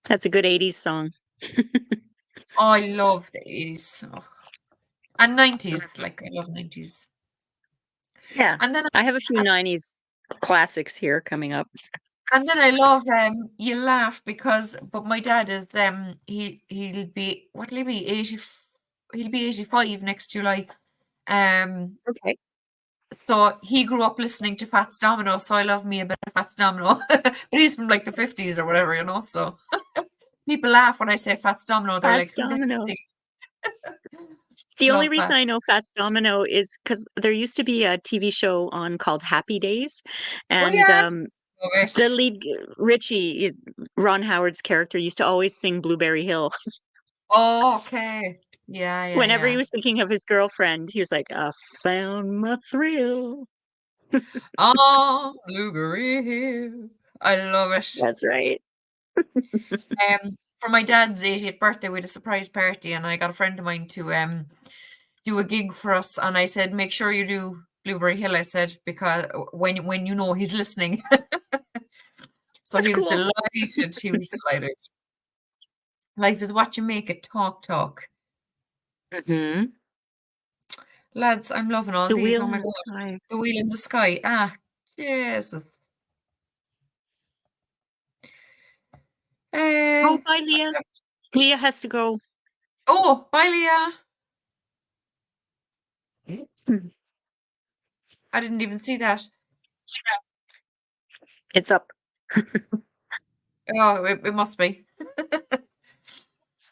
That's a good 80s song. Oh, I love the 80s. Oh. And 90s. Like, I love 90s. Yeah. And then I have a few 90s classics here coming up. I love you laugh because but my dad is he'll be what'll he be 80 he'll be 85 next July. Um Okay. so he grew up listening to Fats Domino, so I love me a bit of Fats Domino. But he's from like the 50s or whatever. So people laugh when I say Fats Domino. They're like, Fats who the heck Domino. is he? The only Love reason Fats. I know Fats Domino is because there used to be a TV show on called Happy Days, Oh and yeah. Love the it. lead Richie, Ron Howard's character, used to always sing Blueberry Hill. Oh, okay. Yeah, yeah, Whenever he yeah. was thinking of his girlfriend, he was like, "I found my thrill." Oh, Blueberry Hill. I love it. That's right. For my dad's 80th birthday, we had a surprise party, and I got a friend of mine to do a gig for us. And I said, make sure you do Blueberry Hill. I said because when you know he's listening, so That's he was cool. delighted. He was delighted. Life is what you make it. Talk, talk, Hmm. lads. I'm loving all The these. Oh wheel my in the god, sky. the wheel in the sky. Ah, Jesus. Oh, Uh, bye, Leah. Leah has to go. oh, bye, Leah. Mm. I didn't even see that. It's up. Oh, it must be.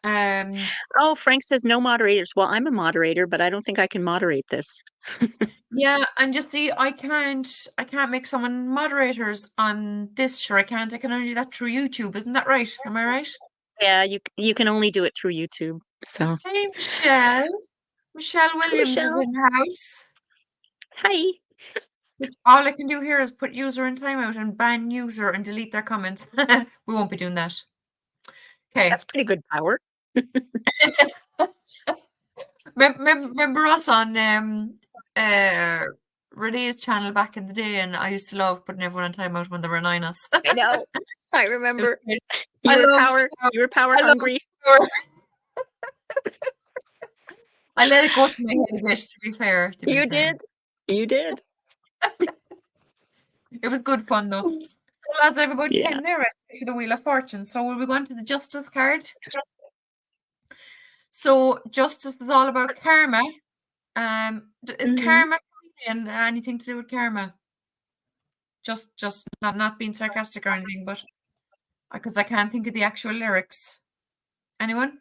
Um, Oh, Frank says no moderators. Well, I'm a moderator, but I don't think I can moderate this. yeah, and just see, I can't make someone moderators on this. Sure, I can't. I can only do that through YouTube. Isn't that right? Am I right? Yeah, you can only do it through YouTube. So, Hey, Michelle. Michelle hi, Williams is Michelle. in the house. Hi. All I can do here is put user in timeout and ban user and delete their comments. We won't be doing that. Okay. That's pretty good power. Remember us on Renee's channel back in the day, and I used to love putting everyone on timeout when they were annoying us. I know. I remember. I loved You were power I loved hungry. her. I let it go to my head a bit, to be fair. You did. You did. It was good fun though. So lads, I have about Yeah. 10 there to the Wheel of Fortune. So will we go on to the Justice card? So Justice is all about karma. Is karma and anything to do with karma? Just not being sarcastic or anything, but because I can't think of the actual lyrics. Anyone?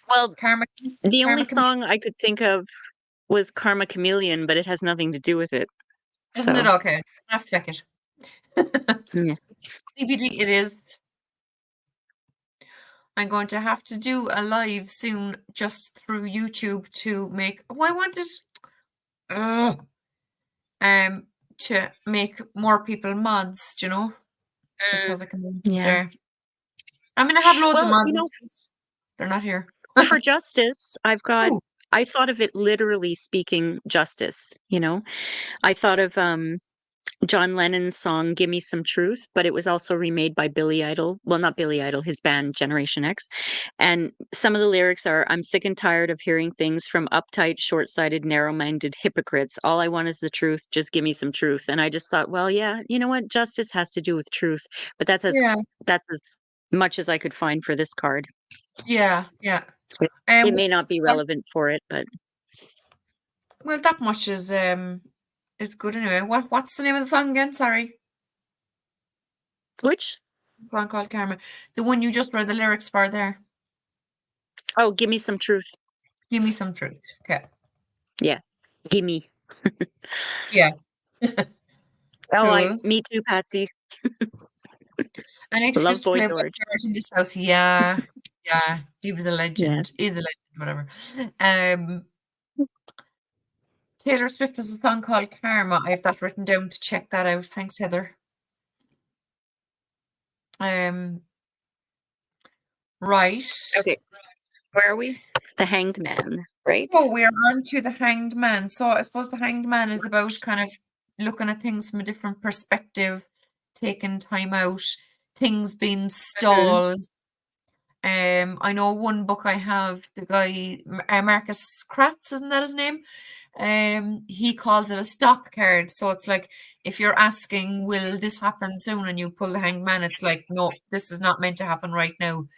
Well, Karma. the only Karma song I could think of was Karma Chameleon, but it has nothing to do with it. Isn't it okay? I have to check it. Yeah. CBD, it is. I'm going to have to do a live soon just through YouTube to make. Oh, I wanted to make more people mods, do you know? Because I can. Yeah. I'm gonna have loads of Well, mods. They're not here. For justice, Ooh. I thought of it literally speaking justice, I thought of John Lennon's song "Give Me Some Truth," but it was also remade by Billy Idol. Well, not Billy Idol, his band Generation X. And some of the lyrics are, "I'm sick and tired of hearing things from uptight, short-sighted, narrow-minded hypocrites. All I want is the truth. Just give me some truth." And I just thought, well, yeah, you know what? Justice has to do with truth. But that's as much as I could find for this card. Yeah. It may not be relevant for it, but well, that much is good anyway. What's the name of the song again? Sorry. Which? The song called Karma. The one you just read the lyrics for there. Oh, give me some truth. Give me some truth. Okay. Yeah. Gimme. Yeah. Oh, me too, Patsy. An excuse to play George in this house. Yeah. He was a legend. Yeah. He's a legend, whatever. Taylor Swift has a song called Karma. I have that written down to check that out. Thanks, Heather. Right. Okay. Where are we? The Hanged Man, right? Oh, we're on to the Hanged Man. So I suppose the Hanged Man is about kind of looking at things from a different perspective, taking time out, things being stalled. I know one book I have, the guy Marcus Kratz, isn't that his name? He calls it a stop card. So it's like if you're asking, will this happen soon, and you pull the Hanged Man, it's like, no, this is not meant to happen right now.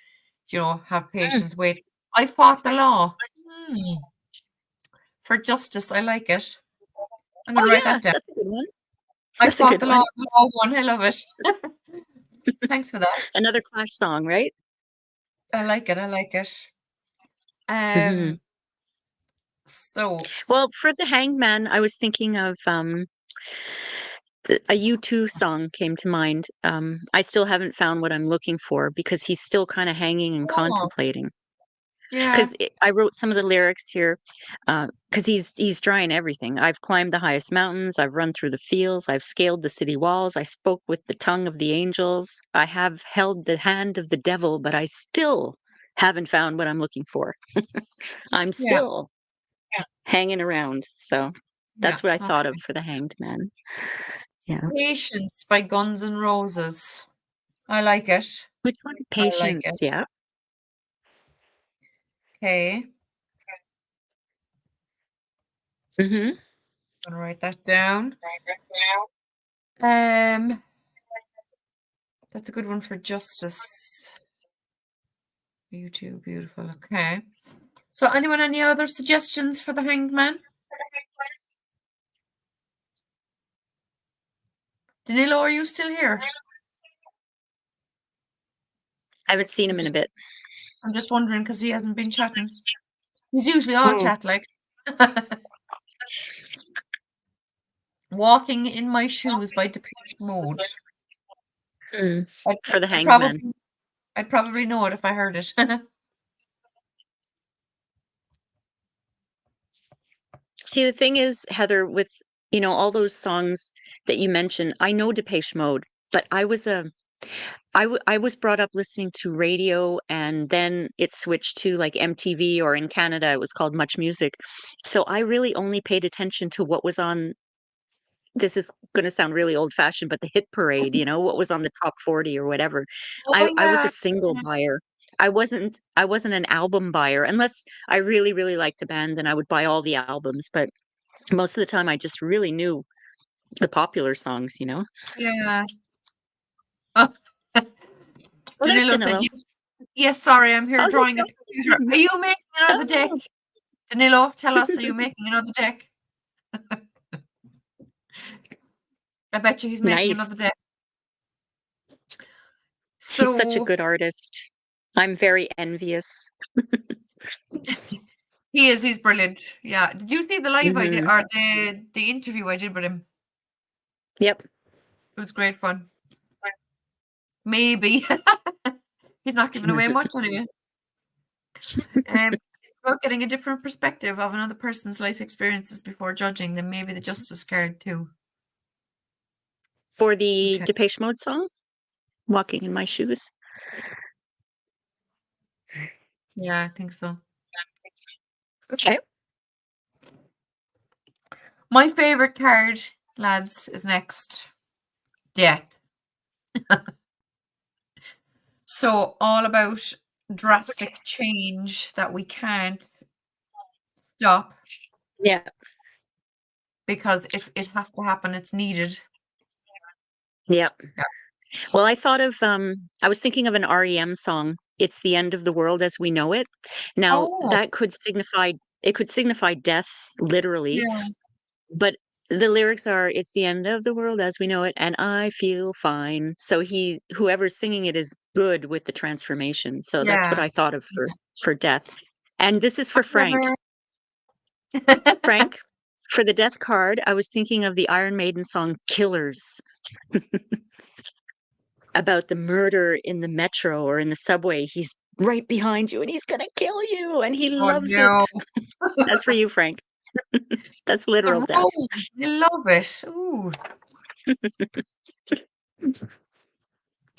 Have patience, wait. I fought the law. For justice, I like it. I'm gonna write that down. That's a good one. I fought the law one. I love it. Thanks for that. Another Clash song, right? I like it. So, well, for the Hanged Man, I was thinking of a U2 song came to mind. I still haven't found what I'm looking for because he's still kind of hanging and contemplating. Yeah. Because I wrote some of the lyrics here because he's trying everything. I've climbed the highest mountains. I've run through the fields. I've scaled the city walls. I spoke with the tongue of the angels. I have held the hand of the devil, but I still haven't found what I'm looking for. I'm still hanging around. So that's what I thought of for the Hanged Man. Yeah. Patience by Guns N' Roses. I like it. Which one? Patience. Yeah. Okay. I'm gonna write that down. That's a good one for justice. You too, beautiful. Okay. So anyone, any other suggestions for the Hanged Man? Danilo, are you still here? I haven't seen him in a bit. I'm just wondering because he hasn't been chatting. He's usually all chat like. Walking in My Shoes by Depeche Mode. For the Hangman. I'd probably know it if I heard it. See, the thing is, Heather, with all those songs that you mentioned, I know Depeche Mode, but I was brought up listening to radio, and then it switched to like MTV, or in Canada it was called Much Music. So I really only paid attention to what was on. This is going to sound really old fashioned, but the hit parade, what was on the top 40 or whatever. I was a single buyer. I wasn't an album buyer unless I really, really liked a band, then I would buy all the albums. But most of the time I just really knew the popular songs, Yeah. Oh. Well, there's Danilo said, Danilo. yes, sorry, I'm here How's it drawing a going? computer. Are you making another deck? Danilo, tell us, are you making another deck? I bet you he's making Nice. another deck. He's such a good artist. I'm very envious. He is. He's brilliant. Yeah. Did you see the live I did, or the interview I did with him? Yep. It was great fun. Maybe. He's not giving away much anyway. It's about getting a different perspective of another person's life experiences before judging them. Maybe the Justice card too. For the Depeche Mode song, Walking in My Shoes. Yeah, I think so. Okay. My favorite card, lads, is next. Death. So all about drastic change that we can't stop. Yeah. Because it has to happen. It's needed. Yep. Yeah. Well, I thought of I was thinking of an REM song, It's the End of the World as We Know It. Now, that could signify death literally. Yeah. But the lyrics are, it's the end of the world as we know it, and I feel fine. So whoever's singing it is good with the transformation. So that's what I thought of for death. And this is for Frank. Frank, for the death card, I was thinking of the Iron Maiden song Killers. About the murder in the metro or in the subway. He's right behind you and he's gonna kill you, and he loves it. That's for you, Frank. That's literal death. I love it. Ooh.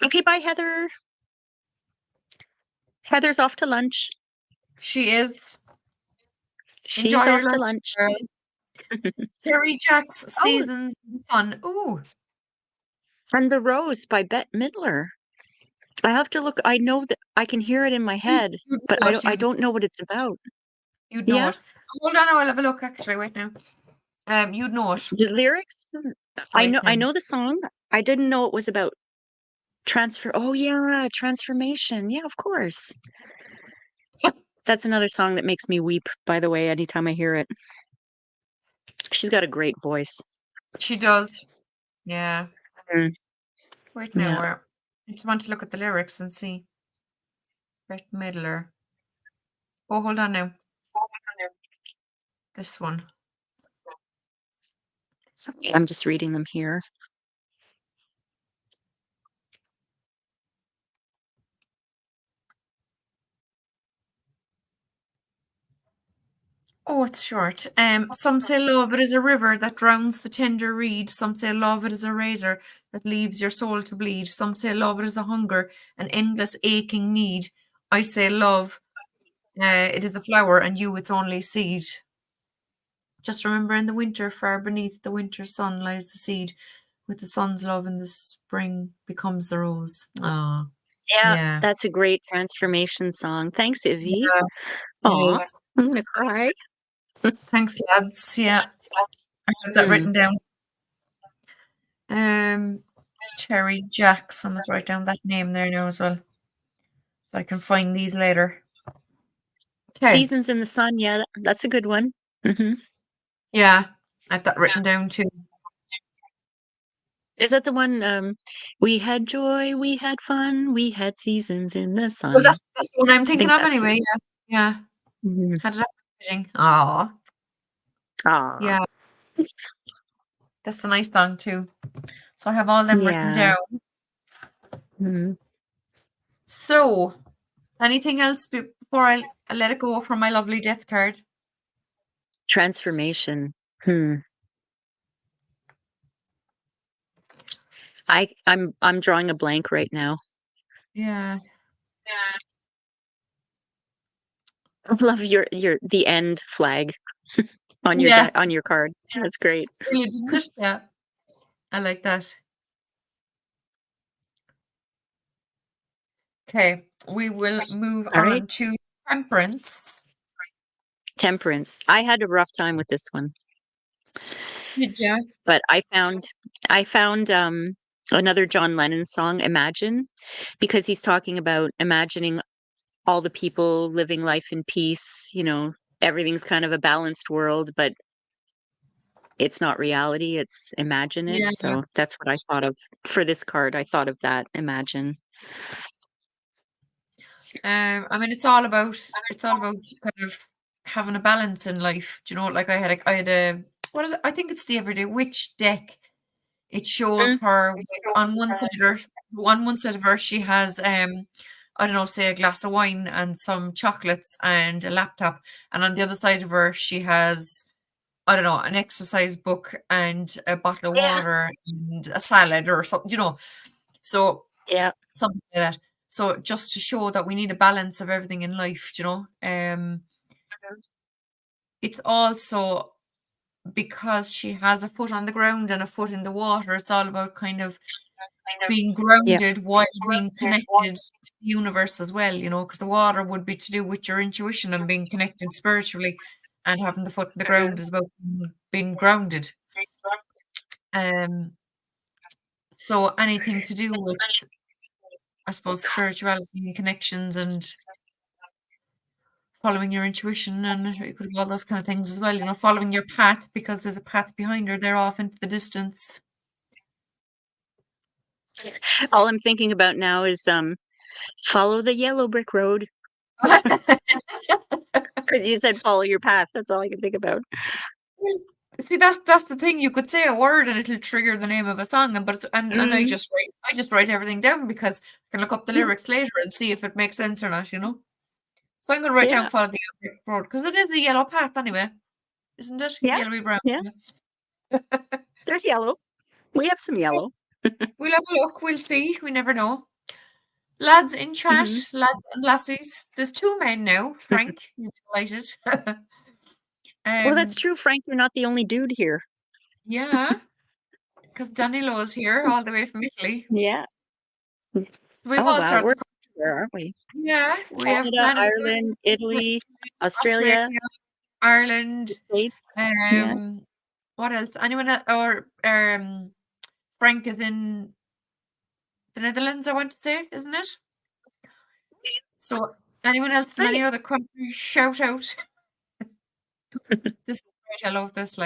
Okay, bye, Heather. Heather's off to lunch. She is. She's off to lunch. Terry Jacks, Seasons in the Sun. Ooh. And The Rose by Bette Midler. I have to look. I know that I can hear it in my head, but I don't know what it's about. You'd know it. Hold on, I'll have a look actually. Wait now. You'd know it. The lyrics? I know the song. I didn't know it was about transformation. Yeah, of course. That's another song that makes me weep, by the way, anytime I hear it. She's got a great voice. She does. Yeah. Wait now. Yeah. I just want to look at the lyrics and see. Bette Midler. Oh, hold on now. This one. I'm just reading them here. Oh, it's short. Some say love it is a river that drowns the tender reed. Some say love it is a razor that leaves your soul to bleed. Some say love it is a hunger, an endless aching need. I say love, it is a flower, and you its only seed. Just remember in the winter, far beneath the winter sun lies the seed. With the sun's love in the spring becomes the rose. Oh, yeah. That's a great transformation song. Thanks, Ivy. Yeah, Aw, I'm gonna cry. Thanks, lads. Yeah, I have that written down. Terry Jacks. I must write down that name there now as well, so I can find these later. Seasons in the Sun. Yeah, that's a good one. Yeah, I have that written down too. Is that the one, we had joy, we had fun, we had seasons in the Well, sun. that's the one I'm I thinking think of that's it. anyway. Yeah. Mhm. Had it up fitting. Aw. Aw. Yeah, that's a nice song too. So I have all them written Yeah. down. Mhm. So, anything else before I let it go from my lovely death card? Transformation. Hmm. I'm drawing a blank right now. Yeah. I love your the end flag on your Yeah. on your card. That's great. Really, didn't it? Yeah. I like that. Okay, we will move All right. on to temperance. Temperance. I had a rough time with this one, Did ya? but I found another John Lennon song, Imagine, because he's talking about imagining all the people living life in peace, everything's kind of a balanced world, but it's not reality, it's imagine it. Yeah. So that's what I thought of for this card. I thought of that, Imagine. I mean, it's all about kind of having a balance in life. Do you know, like I had a what is it? I think it's the Everyday Witch deck. It shows Mm, her on one side of her, she has I don't know, say a glass of wine and some chocolates and a laptop, and on the other side of her, she has I don't know, an exercise book and a bottle of yeah, water and a salad or something, So yeah. something like that. So just to show that we need a balance of everything in life. It's also because she has a foot on the ground and a foot in the water, it's all about kind of being Yeah. grounded while being connected to the universe as well, because the water would be to do with your intuition and being connected spiritually, and having the foot in the ground is about being grounded. Um, so anything to do with, I suppose, spirituality and connections and following your intuition, and it could be all those kind of things as well, following your path because there's a path behind her there off into the distance. All I'm thinking about now is follow the yellow brick road, because you said follow your path. That's all I can think about. Well, see, that's the thing. You could say a word and it'll trigger the name of a song, and I Mm, just write everything down because I can look up the lyrics later and see if it makes sense or not. So I'm gonna write down yeah, follow the yellow brick road because it is a yellow path anyway, isn't it? yeah, Yellowy brown. yeah. There's yellow. We have some So yellow. we'll have a look. We'll see. We never know. Lads in chat, Hmm. lads and lassies. There's two men now. Frank, you'll be delighted. Well, that's um, true, Frank. You're not the only dude here. yeah, because Danilo is here all the way from Italy. Yeah. So we have Oh all wow, sorts we're of there, aren't we? yeah, we have Canada, Canada, Ireland, Italy, Australia, Australia, Ireland, the States. Yeah. um, what else? Anyone or Frank is in the Netherlands, I want to say, isn't it? So anyone else from any Nice. other country, shout out. This is great. I love this.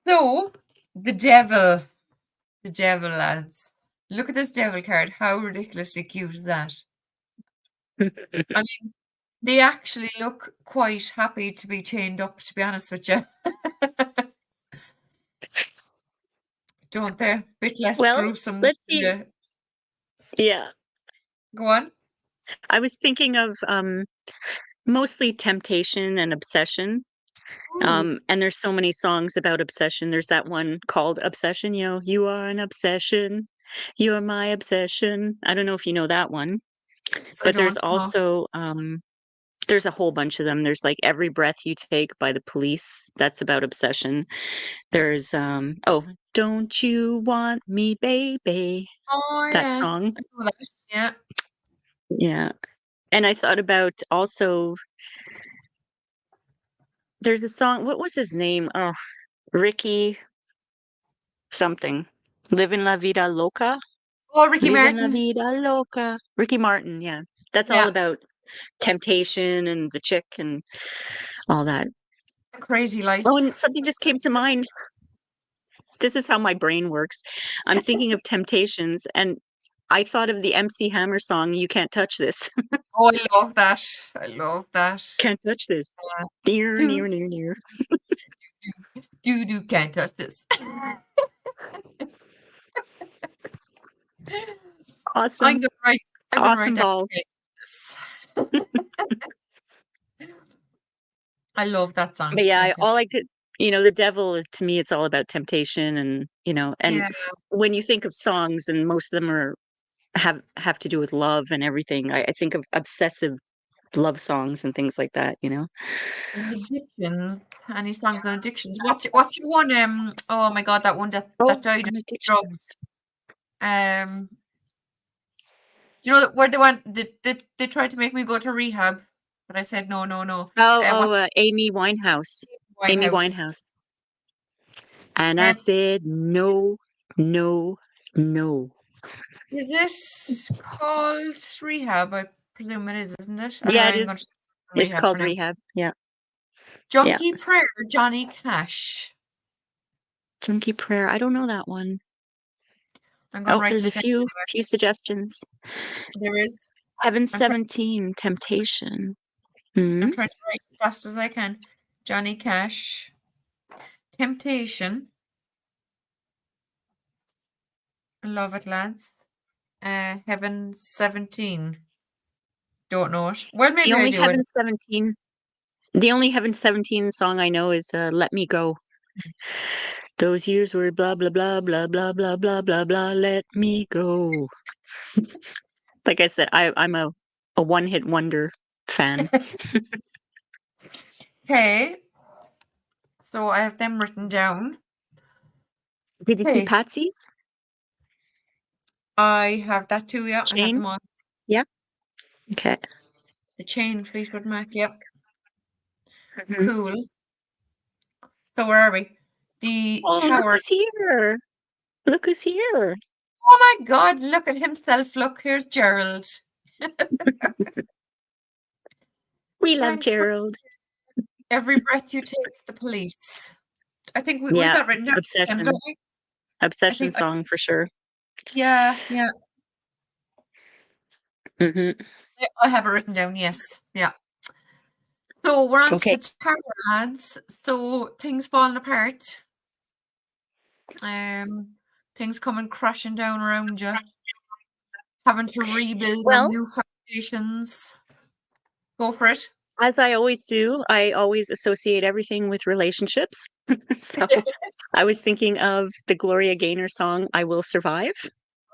So the devil, lads. Look at this devil card. How ridiculously cute is that? I mean, they actually look quite happy to be chained up, to be honest with you. Don't they? Bit less Well, gruesome. let's see. Yeah. Go on. I was thinking of mostly temptation and obsession. Ooh, And there's so many songs about obsession. There's that one called Obsession, you are an obsession. You're my obsession. I don't know if you know that one, I but there's don't know. also there's a whole bunch of them. There's like Every Breath You Take by The Police. That's about obsession. There's oh, Don't You Want Me, Baby? Oh That yeah, song. I know that. Yeah. Yeah. And I thought about also there's a song, what was his name? Oh, Ricky something. Livin' La Vida Loca? Oh, Ricky Livin' La Martin. Vida Loca. Ricky Martin, yeah. That's all Yeah, about temptation and the chick and all that. a crazy life. Oh, and something just came to mind. this is how my brain works. I'm thinking of Temptations, and I thought of the MC Hammer song, "You Can't Touch This." Oh, I love that. I love that. Can't touch this. Uh, Near, do, near, near, near. can't touch this. Awesome. I'm gonna write Awesome down balls. this. I love that song. But yeah, Can't touch all I could, the devil is, to me, it's all about temptation, and Yeah. when you think of songs, and most of them have to do with love and everything, I think of obsessive love songs and things like that. Addictions. Any songs on addictions? What's your one? Oh my God, that one that died on of addictions. drugs. You know where they tried to make me go to rehab, but I said no. Amy Winehouse. Amy Winehouse. And I said no, no, no. Is this called Rehab? I presume it is, isn't it? Yeah, it is. It's called Rehab. Yeah. Junkie Prayer, Johnny Cash. Junkie Prayer. I don't know that one. I'm going to write there's a few suggestions. There is. Heaven 17, Temptation. I'm trying to write as fast as I can. Johnny Cash. Temptation. Love it, lads. Heaven 17. Don't know it. Well, maybe I do. Heaven 17. The only Heaven 17 song I know is Let Me Go. Those years were blah, blah, blah, blah, blah, blah, blah, blah, blah, let me go. Like I said, I'm a one-hit wonder fan. Okay. So I have them written down. Did you see Patsy's? I have that too, yeah. Chain? I have them on. Yeah. Okay. The Chain, Fleetwood Mac, yep. Cool. So where are we? The tower. Look who's here. Look who's here. Oh my God, look at himself. Look, here's Gerald. We love Gerald. Every breath you take, the police. I think we got written down. Obsession song for sure. Yeah. Mm-hmm. I have it written down, yes. Yeah. So we're on to the tower, lads. So things falling apart. Things coming crashing down around you. Having to rebuild on new foundations. Go for it. As I always do, I always associate everything with relationships. So I was thinking of the Gloria Gaynor song "I Will Survive,"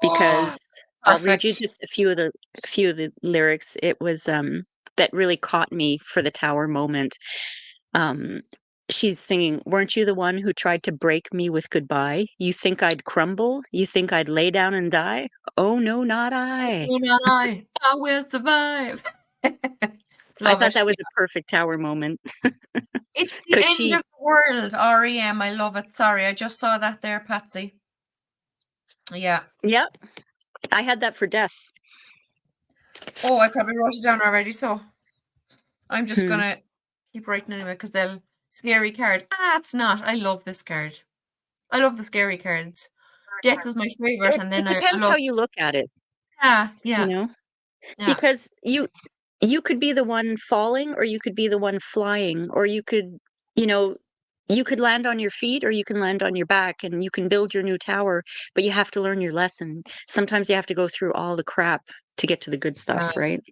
because I'll read you just a few of the lyrics. It was that really caught me for the tower moment. She's singing, "Weren't you the one who tried to break me with goodbye? You think I'd crumble? You think I'd lay down and die? Oh no, not I. Oh, not I. I will survive." I thought that was a perfect tower moment. It's the end of the world, REM. I love it. Sorry, I just saw that there, Patsy. Yeah. Yep. I had that for death. Oh, I probably wrote it down already, so I'm just going to keep writing anyway, because they'll... Scary card. It's not. I love this card. I love the scary cards. Death is my favorite, and then it depends how you look at it. Yeah. Yeah. Because you could be the one falling, or you could be the one flying, or you could, you could land on your feet, or you can land on your back, and you can build your new tower, but you have to learn your lesson. Sometimes you have to go through all the crap to get to the good stuff, right?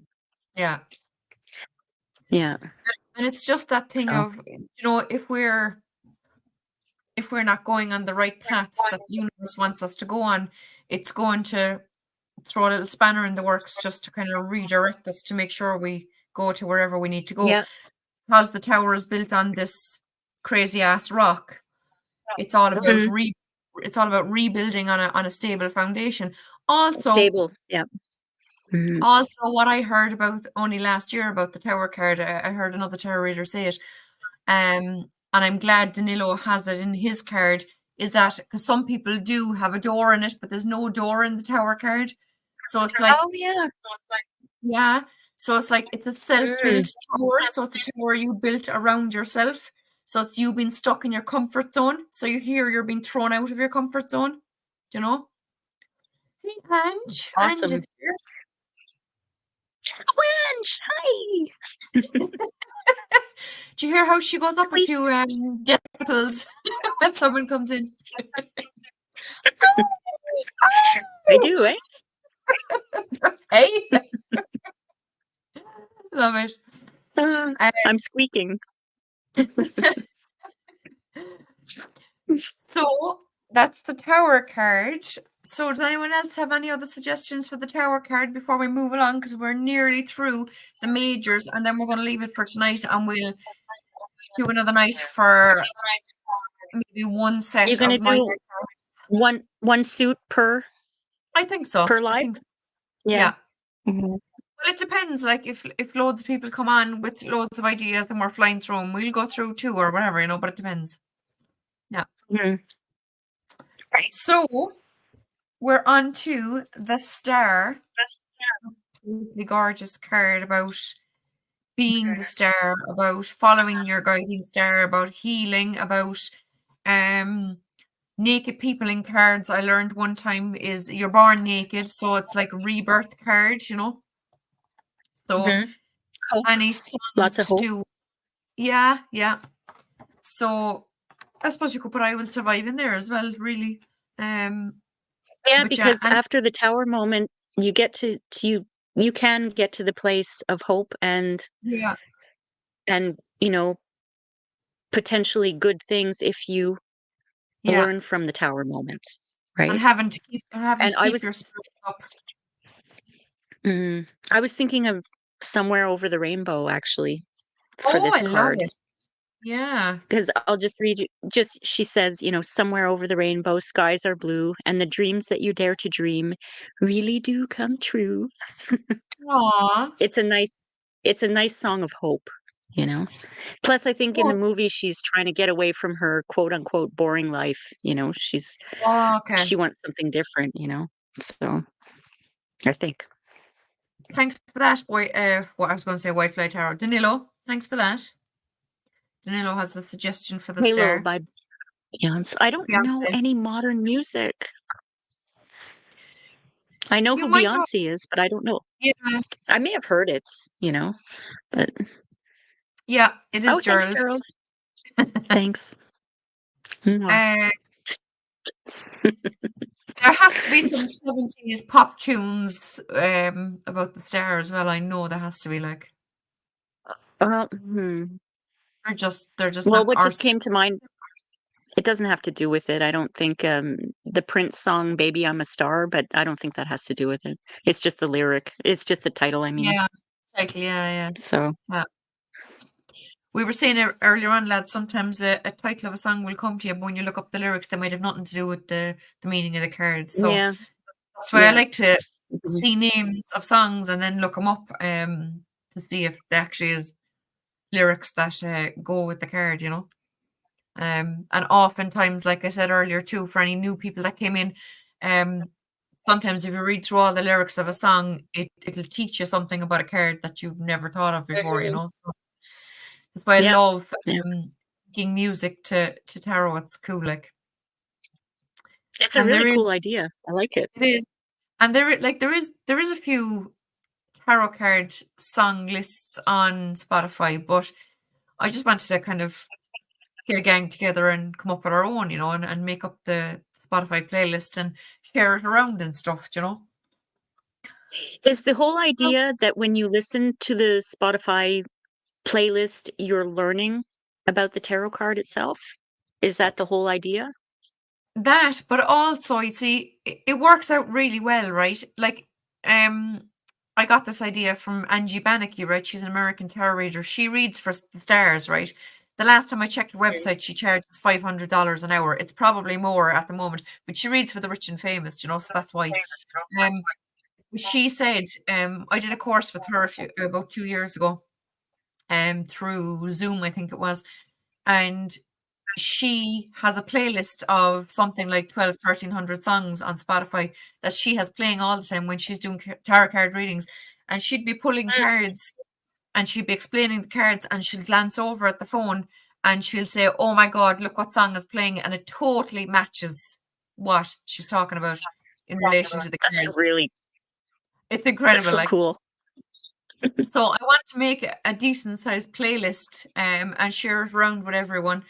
Yeah. Yeah. And it's just that thing of, if we're not going on the right path that the universe wants us to go on, it's going to throw a little spanner in the works just to kind of redirect us to make sure we go to wherever we need to go. Yeah. Because the tower is built on this crazy ass rock. It's all about rebuilding on a stable foundation. Also stable, yeah. Mm-hmm. Also, what I heard about only last year about the tower card, I heard another tarot reader say it, and I'm glad Danilo has it in his card, is that because some people do have a door in it, but there's no door in the tower card. So it's like, so it's like it's a self-built tower. So it's a tower you built around yourself. So it's you being stuck in your comfort zone. So you hear you're being thrown out of your comfort zone. Do you know? Hey, Ange. Awesome. Ange is here. Wench, hi. Do you hear how she goes up Squeak. a few decibels when someone comes in? I do, eh? Hey. Love it. I'm squeaking. So that's the tower card. So does anyone else have any other suggestions for the tower card before we move along? Because we're nearly through the majors, and then we're going to leave it for tonight, and we'll do another night for maybe one set You're gonna of minor do cards. one suit per I think so. per I live? think so. Yeah. Well, it depends. Like if loads of people come on with loads of ideas and we're flying through them, we'll go through 2 or whatever, you know. But it depends. Yeah. Mhm. Right. So we're on to the star. Absolutely gorgeous card about being the star, about following your guiding star, about healing, about naked people in cards. I learned one time is you're born naked, so it's like rebirth card, you know. So Hope. any songs Lots of to hope. do. Yeah. So I suppose you could put I Will Survive in there as well, really. Yeah, But because and after the tower moment, you get to you can get to the place of hope and yeah, you know, potentially good things if you yeah. learn from the tower moment, And right? having to keep And your spirit up. I was thinking of Somewhere Over the Rainbow actually for Oh, this I love card. it. Yeah. Because I'll just read you she says, somewhere over the rainbow, skies are blue, and the dreams that you dare to dream really do come true. Aw. It's a nice song of hope, you know? Plus, I think in Oh, the movie, she's trying to get away from her quote unquote boring life. okay. She wants something different, So I think. Thanks for that, boy. What I was going to say, Whitefly Tower. Danilo, thanks for that. Danilo has a suggestion for the Halo star. by Beyonce. I don't know Beyonce. any modern music. I know You who might know. Beyonce is, but I don't know. Yeah. I may have heard it, but Yeah, it is thanks, Gerald. Gerald. Thanks. Mwah. There has to be some 70s pop tunes about the star as well. I know there has to be like Well, they're just well, not what just ours. came to mind, it doesn't have to do with it. I don't think the Prince song "Baby I'm a Star," but I don't think that has to do with it. It's just the lyric. It's just the title, I mean. Yeah, exactly. Yeah. So, Yeah. We were saying earlier on, lads, sometimes a title of a song will come to you, but when you look up the lyrics, they might have nothing to do with the meaning of the cards. So yeah. that's why I like to Mhm. see names of songs and then look them up to see if there actually is lyrics that go with the card, you know. And oftentimes, like I said earlier too, for any new people that came in, sometimes if you read through all the lyrics of a song, it'll teach you something about a card that you've never thought of before, you know. So that's why I Yeah. love Yeah. making music to tarot. It's cool, like. It's a And really there cool is, idea. I like it. it is, and there is a few tarot card song lists on Spotify, but I just wanted to kind of get a gang together and come up with our own, you know, and make up the Spotify playlist and share it around and stuff, you know. Is the whole So idea that when you listen to the Spotify playlist, you're learning about the tarot card itself? Is that the whole idea? that, but also, you see, it works out really well, right? Like, I got this idea from Angie Bannicky, right? She's an American tarot reader. She reads for the stars, right? The last time I checked her website, she charges $500 an hour. It's probably more at the moment, but she reads for the rich and famous, you know, so that's why. Um, she said, I did a course with her about 2 years ago, through Zoom, I think it was, and she has a playlist of something like 1,200 to 1,300 songs on Spotify that she has playing all the time when she's doing tarot card readings. And she'd be pulling cards and she'd be explaining the cards and she'd glance over at the phone and she'll say, "Oh my God, look what song is playing," and it totally matches what she's talking about in relation to the That's cards. really It's that's incredible, so like. cool. So I want to make a decent sized playlist and share it around with everyone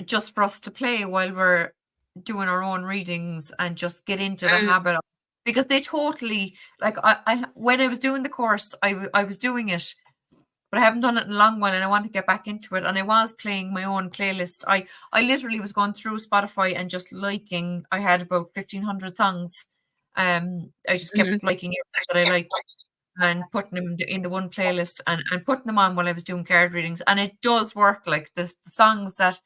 just for us to play while we're doing our own readings and just get into the Mm, habit of, because they totally, like, I when I was doing the course, I was doing it, but I haven't done it in a long while and I want to get back into it. And I was playing my own playlist. I literally was going through Spotify and just liking, I had about 1,500 songs. I just kept mhm. liking everything that I liked and putting them in the one playlist and putting them on while I was doing card readings. And it does work. Like the songs that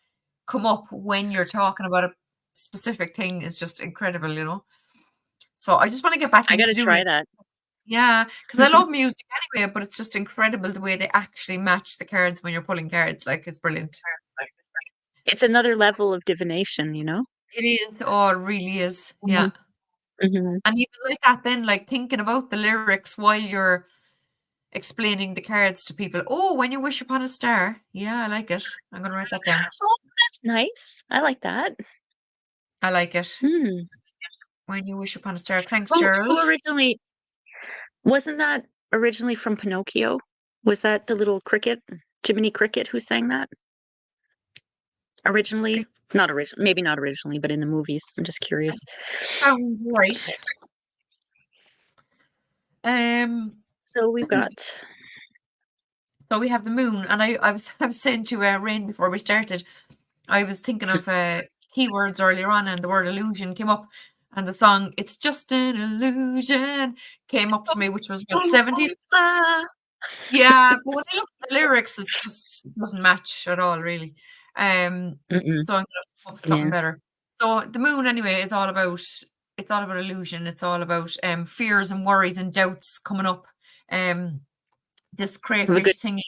come up when you're talking about a specific thing is just incredible, you know. So I just want to get back I into gotta doing try it. that. Yeah, because I love music anyway, but it's just incredible the way they actually match the cards when you're pulling cards. Like it's brilliant. It's another level of divination, you know? It is. Oh, it really is. Yeah. Mhm, mhm. And even like that, then like thinking about the lyrics while you're explaining the cards to people. Oh, when you wish upon a star. Yeah, I like it. I'm gonna write that down. Oh, that's nice. I like that. I like it. Hmm. When you wish upon a star. Thanks, Who Gerald. originally wasn't that originally from Pinocchio? Was that the little cricket, Jiminy Cricket, who sang that originally? It Not maybe not originally, but in the movies. I'm just curious. sounds right. Um, So we've got so we have the moon, and I was saying to Rain before we started, I was thinking of keywords earlier on, and the word illusion came up, and the song "It's Just an Illusion" came up to me, which was what 70s. Ah, Yeah, but when I look at the lyrics, it just doesn't match at all, really. mm-mm. So I'm gonna come up with something Yeah. better. So the moon, anyway, is all about illusion. It's all about fears and worries and doubts coming up. Um, this So the good crayfish thing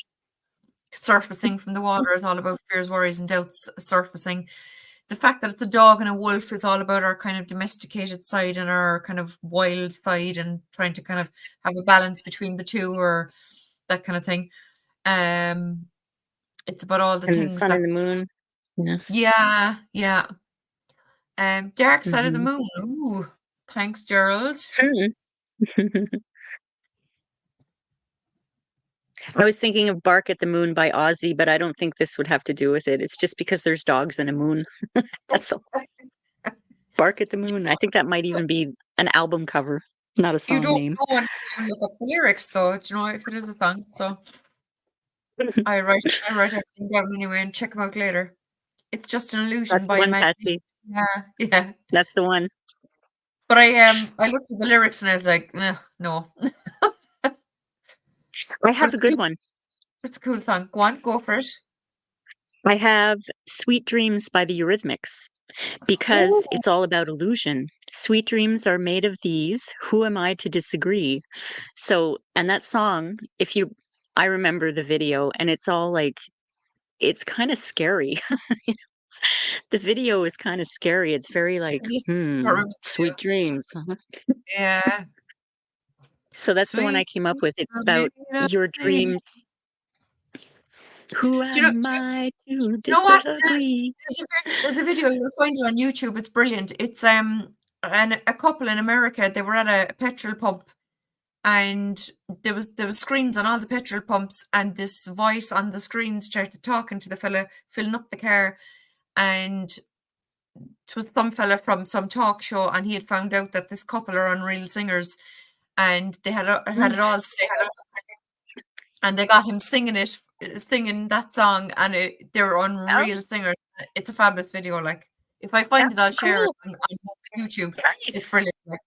surfacing from the water is all about fears, worries, and doubts surfacing. The fact that it's a dog and a wolf is all about our kind of domesticated side and our kind of wild side and trying to kind of have a balance between the two or that kind of thing. Um, it's about all the and the things sun that, and the moon. Yeah. yeah, yeah. Dark Side of the Mhm. Moon. Ooh, thanks, Gerald. Hmm. I was thinking of "Bark at the Moon" by Ozzy, but I don't think this would have to do with it. It's just because there's dogs and a moon. That's all. "Bark at the Moon." I think that might even be an album cover, not a You song don't name. know until you look up the lyrics, so do you know if it is a song? So I write everything down anyway and check them out later. It's Just an Illusion That's the by one, Imagination. Patsy. Yeah, yeah. That's the one. But I looked at the lyrics and I was like, no. I But have a good one. it's a cool song. Go on, go for it. I have "Sweet Dreams" by the Eurythmics, because Oh, it's all about illusion. "Sweet dreams are made of these. Who am I to disagree?" So, and that song, if you I remember the video, and it's all like it's kinda scary. The video is kinda scary. It's very like, I just can't remember the sweet dreams, uh-huh. video. Yeah. So that's the one I Sweet came up with. It's are made about of your these. dreams. Who am I to You know what? disagree? There's a video, you'll find it on YouTube, it's brilliant. It's and a couple in America, they were at a petrol pump and there was screens on all the petrol pumps and this voice on the screen started talking to the fella filling up the car and it was some fella from some talk show and he had found out that this couple are unreal singers and they had Mm, it all set up and they got him singing singing that song and they're oh, unreal singers. It's a fabulous video, like if I find that's it I'll share it cool. on YouTube. It's Nice. brilliant, like,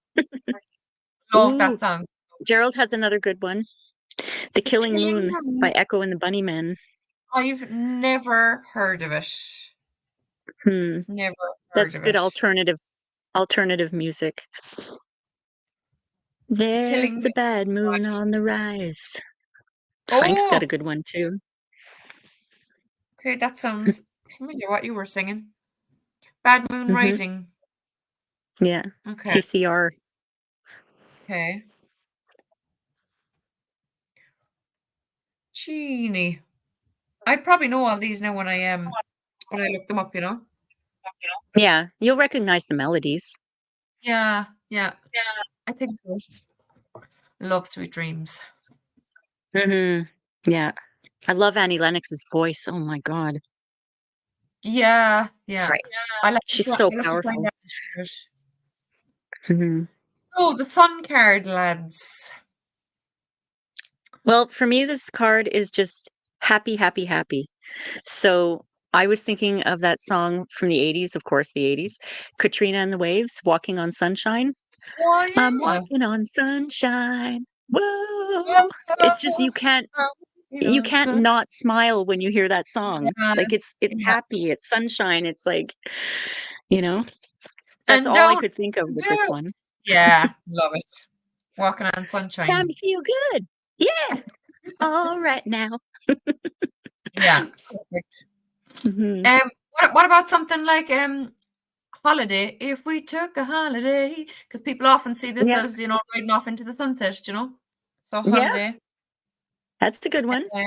love Ooh, that song. Gerald has another good one. "The The Killing Killing Moon" by Moon. Echo and the Bunnymen. I've never heard of it. Hmm, Never heard that's of good it. alternative music. The "There's Killing Moon. a bad moon Right. on the rise." Frank's got a Oh, good one too. okay, that sounds familiar, what you were singing. Bad Moon Mhm, Rising. yeah, Okay, CCR. okay. Genie. I'd probably know all these now when I look them up, Yeah, you'll recognize the melodies. Yeah, yeah. I think so. Love Sweet Dreams. Yeah. I love Annie Lennox's voice. Oh my God. Yeah, yeah. Right. I like She's so I love to find powerful. out the shirt. Mhm. Oh, the Sun card, lads. Well, for me, this card is just happy, happy, happy. So I was thinking of that song from the 80s, of course, the 80s, Katrina and the Waves, Walking on Sunshine. Oh I'm yeah. walking on sunshine. Oh, Whoa. It's just oh, oh, you can't sun. not smile when you hear that song. Yeah, Like it's yeah. happy, it's sunshine. It's like, you know, that's And all I don't could think of with this do. one. Yeah, love it. Walking on Time sunshine. to feel good. Yeah. All right now. Yeah, perfect. Mhm. What about something like holiday? If we took a holiday, because people often see this Yeah. as riding off into the sunset. So Yeah. holiday. That's a good one. Uh,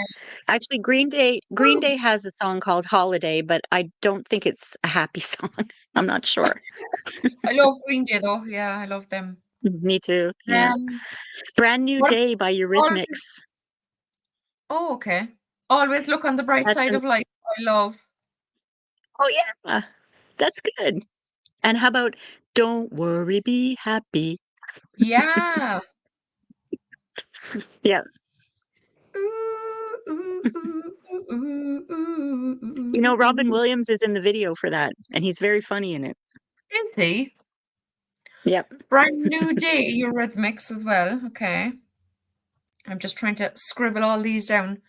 Actually, Green Day Ooh, has a song called Holiday, but I don't think it's a happy song. I'm not sure. I love Green Day though. Yeah, I love them. Me too. Yeah. Um, Brand New what Day by always, Eurythmics. oh, okay. Always look on the bright That's side an of life. I love. Oh yeah. That's good. And how about Don't Worry, Be Happy? Yeah. Yeah. Ooh, ooh, ooh, ooh, ooh, ooh, You know, ooh, Robin ooh. Williams is in the video for that, and he's very funny in it. Is he? Yep. Brand New Day, Eurythmics as well. Okay. I'm just trying to scribble all these down.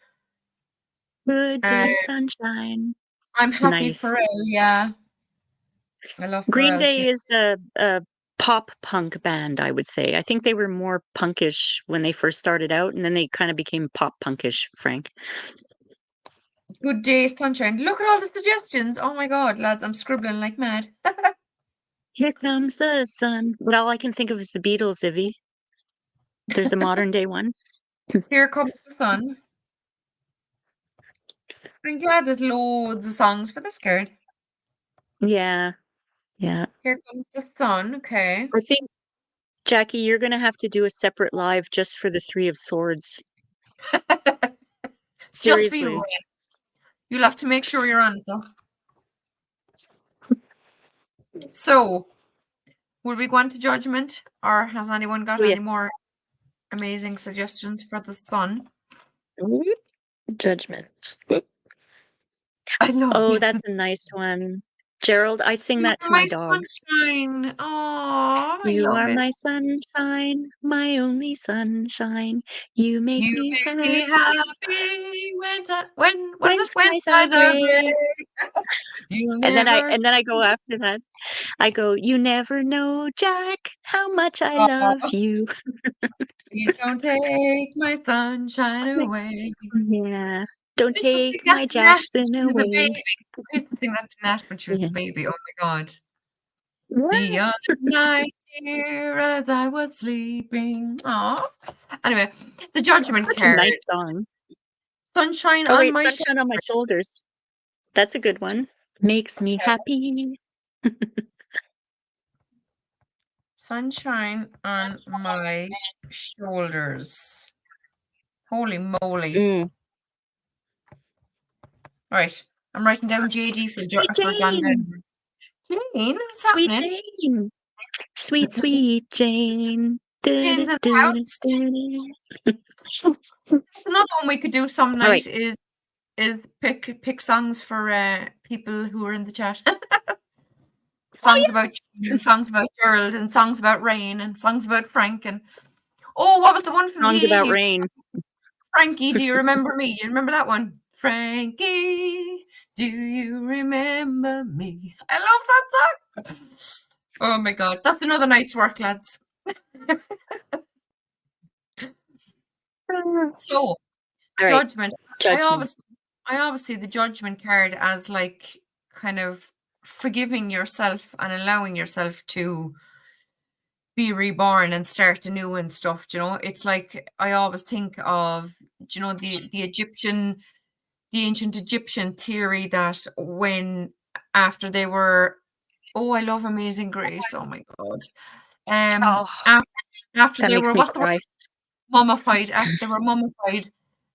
Good Uh, day, sunshine. I'm happy Nice. Pharrell. Yeah, I love Green Pharrell too. Day is a pop punk band, I would say. I think they were more punkish when they first started out, and then they kind of became pop punkish, Frank. Good Day, Sunshine. Look at all the suggestions. Oh my God, lads, I'm scribbling like mad. Here comes the sun. But all I can think of is the Beatles, Ivy. There's a modern day one. Here Comes the Sun. I'm glad there's loads of songs for this card. Yeah, yeah. Here Comes the Sun. Okay. I think, Jackie, you're gonna have to do a separate live just for the Three of Swords. Just for you, Seriously. Ryan. You'll have to make sure you're on it though. So, will we go on to judgment, or has anyone got Oh, any yes. more amazing suggestions for the sun? Judgment. I love Oh, this. that's a nice one. Gerald, I sing You that are to my my dogs. sunshine. Oh, I You love are it. my sunshine, my only sunshine. You make You me make happy me happy what is when it? When skies are skies are gray. gray. You And then I never and then I go after that. I go, you never know, Jack, how much I love oh, you. please don't take my sunshine away. Yeah. Don't I used to take sing that my to Nash when Jackson she was a away. baby. I used to sing that to Nash when she was Yeah. a baby. Oh my God. The What? other night, dear, as I was sleeping. Aw. Anyway, the That's judgment such a card. nice song. Sunshine Oh on wait, my Sunshine on My shoulder. Shoulders. That's a good one. Makes me happy. Sunshine on my shoulders. Holy moly. Mm. Right. I'm writing down JD Sweet for John Jane. Denver. Jane, what's Sweet happening? Jane. Sweet, sweet Jane. Jane's in the house. Another one we could do some All right. night is pick songs for people who are in the chat. Oh Songs about Jane and songs about Gerald and songs about Rain and songs about Frank and what was the one from the Songs about 80s? rain. Frankie, do you remember me? You remember that one? Frankie, do you remember me? I love that song. Oh my God, that's another night's work, lads. So, All right. judgment. Judgment. I always see the judgment card as like kind of forgiving yourself and allowing yourself to be reborn and start anew and stuff. It's like I always think of the Egyptian the ancient Egyptian theory that when after they were, oh, I love Amazing Grace. Oh my God. Oh, After that they makes were, me what's the word? cry. Mummified. After they were mummified,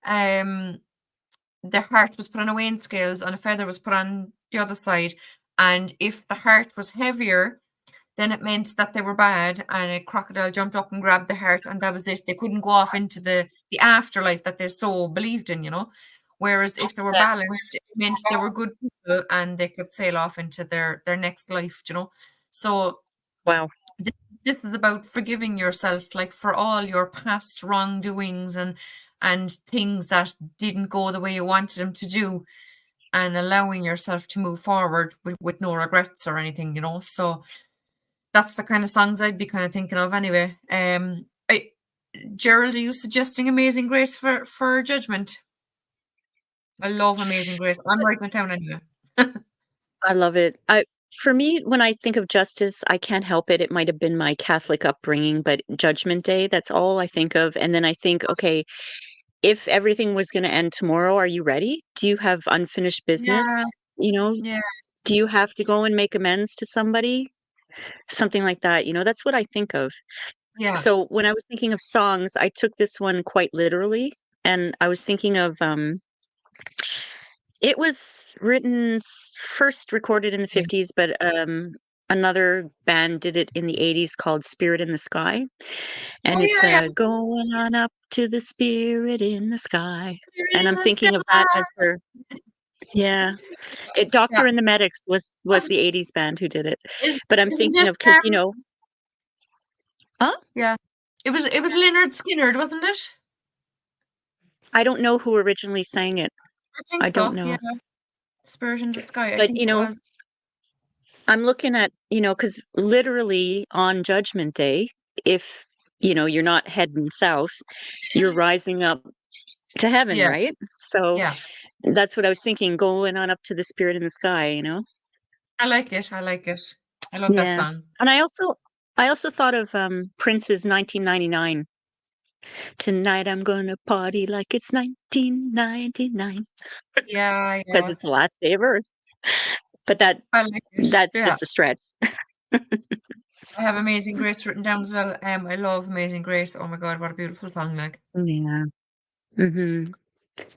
the heart was put on a weighing scales and a feather was put on the other side. And if the heart was heavier, then it meant that they were bad, and a crocodile jumped up and grabbed the heart, and that was it. They couldn't go off into the afterlife that they so believed in, Whereas if they were balanced, it meant they were good people and they could sail off into their next life, So Wow. this is about forgiving yourself, like for all your past wrongdoings and things that didn't go the way you wanted them to do, and allowing yourself to move forward with no regrets or anything, So that's the kind of songs I'd be kind of thinking of anyway. Gerald, are you suggesting Amazing Grace for Judgment? I love Amazing Grace. I'm writing it down anyway. I love it. For me, when I think of justice, I can't help it. It might have been my Catholic upbringing, but Judgment Day, that's all I think of. And then I think, okay, if everything was going to end tomorrow, are you ready? Do you have unfinished business? Yeah, You know, yeah, do you have to go and make amends to somebody? Something like that. That's what I think of. yeah. So when I was thinking of songs, I took this one quite literally, and I was thinking of it was first recorded in the 50s, but another band did it in the 80s called Spirit in the Sky. And Oh it's yeah, going on up to the spirit in the sky. And I'm yeah. thinking of that as yeah. Yeah. Doctor and the Medics was the 80s band who did it. Is, But I'm isn't thinking it? of, because, huh? Yeah. It was Leonard Skinner, wasn't it? I don't know who originally sang it. I think I don't so. Yeah. know. Spirit in the Sky. I But, think it was. I'm looking at, because literally on Judgment Day, if, you're not heading south, you're rising up to heaven, Yeah. right? So Yeah. that's what I was thinking, going on up to the spirit in the sky. I like it. I like it. I love that Yeah. song. And I also thought of Prince's 1999. Tonight I'm gonna party like it's 1999 Yeah, because yeah. it's the last day of Earth. But I like it. that's Yeah. just a stretch. I have Amazing Grace written down as well. I love Amazing Grace. Oh my God, what a beautiful song, like. Yeah. Hmm.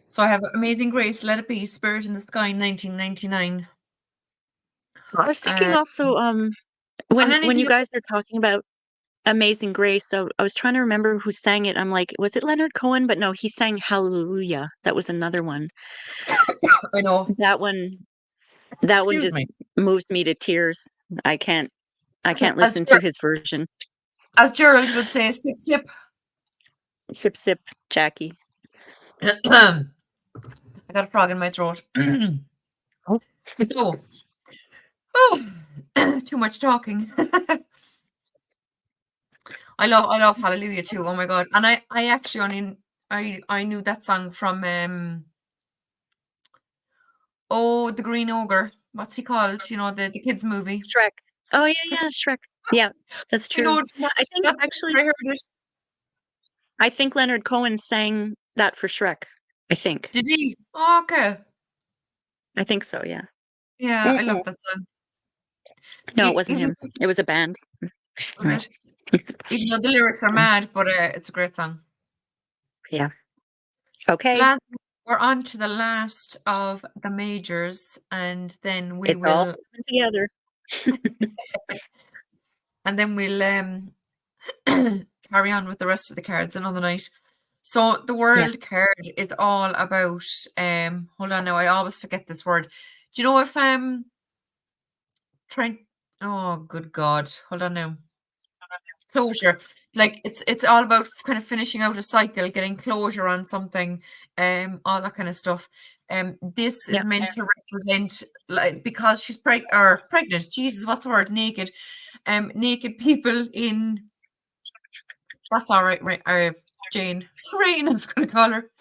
So I have Amazing Grace, Let It Be, Spirit in the Sky, 1999. I was thinking Uh, also, and when anything you guys are talking about Amazing Grace, so I was trying to remember who sang it. I'm like, was it Leonard Cohen? But no, he sang Hallelujah. That was another one. I know. That one, that one Excuse just me. moves me to tears. I can't As, listen to Ger- his version. as Gerald would say, sip, sip. Sip, sip, Jackie. I got a frog in my throat. Oh. So, oh, too much talking. I love Hallelujah too. Oh my God. And I actually only I knew that song from the Green Ogre. What's he called? The kids movie. Shrek. Oh yeah, Shrek. Yeah, that's I know true. I think that's actually, where I heard it. I think Leonard Cohen sang that for Shrek. I think. Did he? Oh, okay. I think so. Yeah. Yeah, I love Mm-mm. that song. No, it wasn't Even him. It was a band. Right. was it? Even though the lyrics are mad, but it's a great song. Yeah. Okay. We're on to the last of the majors, and then we It's all will coming together. carry on with the rest of the cards another night. So the Yeah. world card is all about hold on now, I always forget this word. Do you know if trying oh good God, hold on now. Closure. Like it's all about kind of finishing out a cycle, getting closure on something, all that kind of stuff. This is Yeah. meant to represent, like, because she's pregnant. Jesus, what's the word? Naked. Naked people in. That's all right, Jane. Rain, I was going to call her.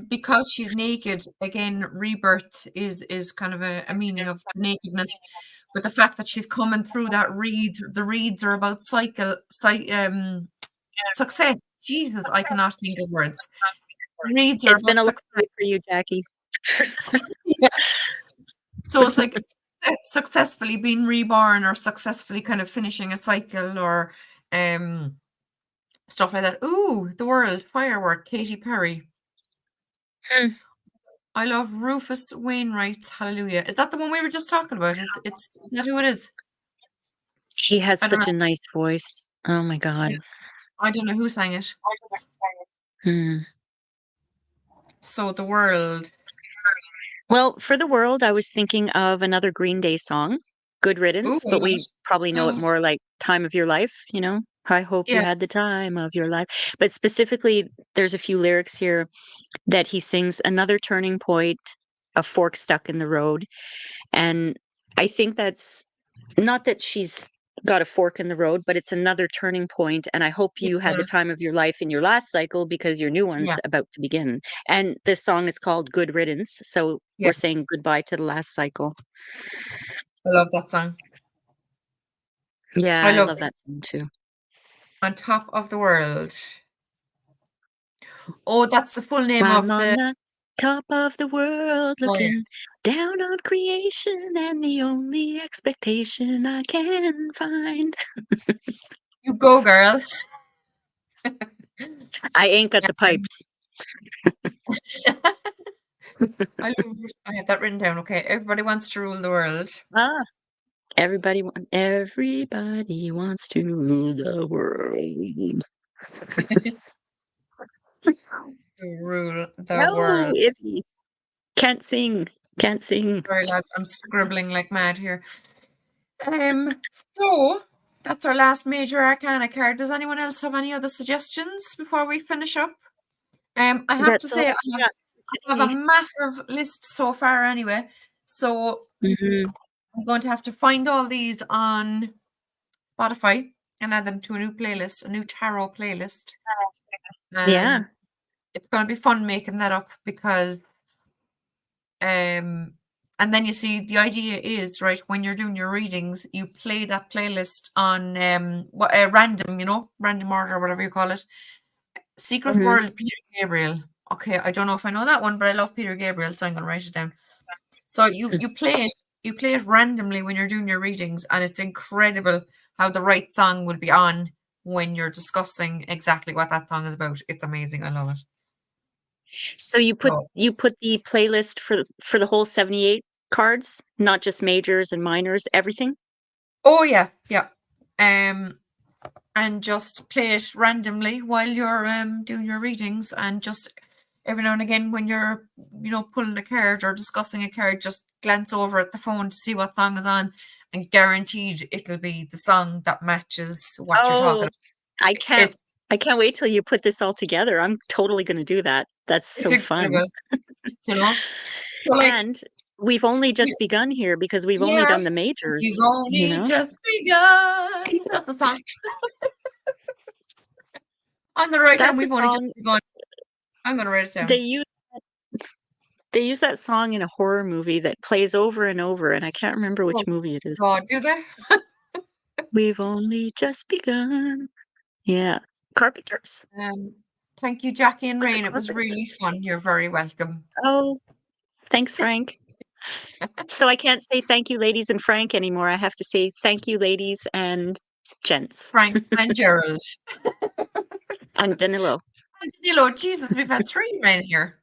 Because she's naked again, rebirth is kind of a meaning of nakedness. But the fact that she's coming through that the reeds are about success. Jesus, I cannot think of words. reads are It's been about a long success. day for you, Jackie. Yeah. So it's like successfully being reborn or successfully kind of finishing a cycle or stuff like that. Ooh, The World, Firework, Katy Perry. Hmm. I love Rufus Wainwright's Hallelujah. Is that the one we were just talking about? Is that who it is? He has I don't know. such a nice voice. Oh my God. I don't know who sang it. Hmm. So The World. Well, for the world, I was thinking of another Green Day song, Good Ooh, Riddance, I but love we it. probably know it Oh, more like Time of Your Life, you know? I hope you yeah. had the time of your life. But specifically, there's a few lyrics here that he sings another turning point, a fork stuck in the road. And I think that's not that she's got a fork in the road, but it's another turning point. And I hope you had the Yeah. time of your life in your last cycle because your new one's Yeah. about to begin. And this song is called Good Riddance. So Yeah. we're saying goodbye to the last cycle. I love that song. Yeah, I I love love that song too. On Top of the World. Oh, that's the full name I'm of on the. the top of the world Oh, yeah. looking down on creation, and the only expectation I can find. You go, girl. I ain't got the pipes. I have that written down. Okay. Everybody wants to rule the world. Ah, everybody wants to rule the world. To rule the No, world. Iffy. Can't sing. Can't sing. Sorry, lads. I'm scribbling like mad here. So that's our last major arcana card. Does anyone else have any other suggestions before we finish up? I have to That's all say, I got I have a today. massive list so far anyway. So Mhm. I'm going to have to find all these on Spotify and add them to a new playlist, a new tarot playlist. Yeah. It's going to be fun making that up because and then you see the idea is right when you're doing your readings, you play that playlist on random, random order or whatever you call it. Secret Mhm. World, Peter Gabriel. Okay, I don't know if I know that one, but I love Peter Gabriel, so I'm going to write it down. So you play it randomly when you're doing your readings, and it's incredible how the right song will be on when you're discussing exactly what that song is about. It's amazing. I love it. So you put So, the playlist for the whole 78 cards, not just majors and minors, everything? oh yeah, yeah. And just play it randomly while you're doing your readings, and just every now and again when you're pulling a card or discussing a card, just glance over at the phone to see what song is on, and guaranteed it'll be the song that matches what you're talking Oh, about. I can't It's I can't wait till you put this all together. I'm totally gonna do that. That's it's so fun. incredible, you know. So like And we've only you, just begun here because we've only yeah, done the you've majors, you only know? just begun. That's the song. On the right hand, That's a we've only just song begun. I'm gonna write it they down. use they use that song in a horror movie that plays over and over, and I can't remember Oh which movie it is. God, do they? We've only just begun. Yeah. Carpenters. Um, Thank you, Jackie and Was it Rain. It was really Carpenters? fun. You're very welcome. Oh, thanks, Frank. So I can't say thank you, ladies and Frank anymore. I have to say thank you, ladies and gents. Frank and Gerald. And Danilo. And Danilo, Jesus, we've had 3 men here.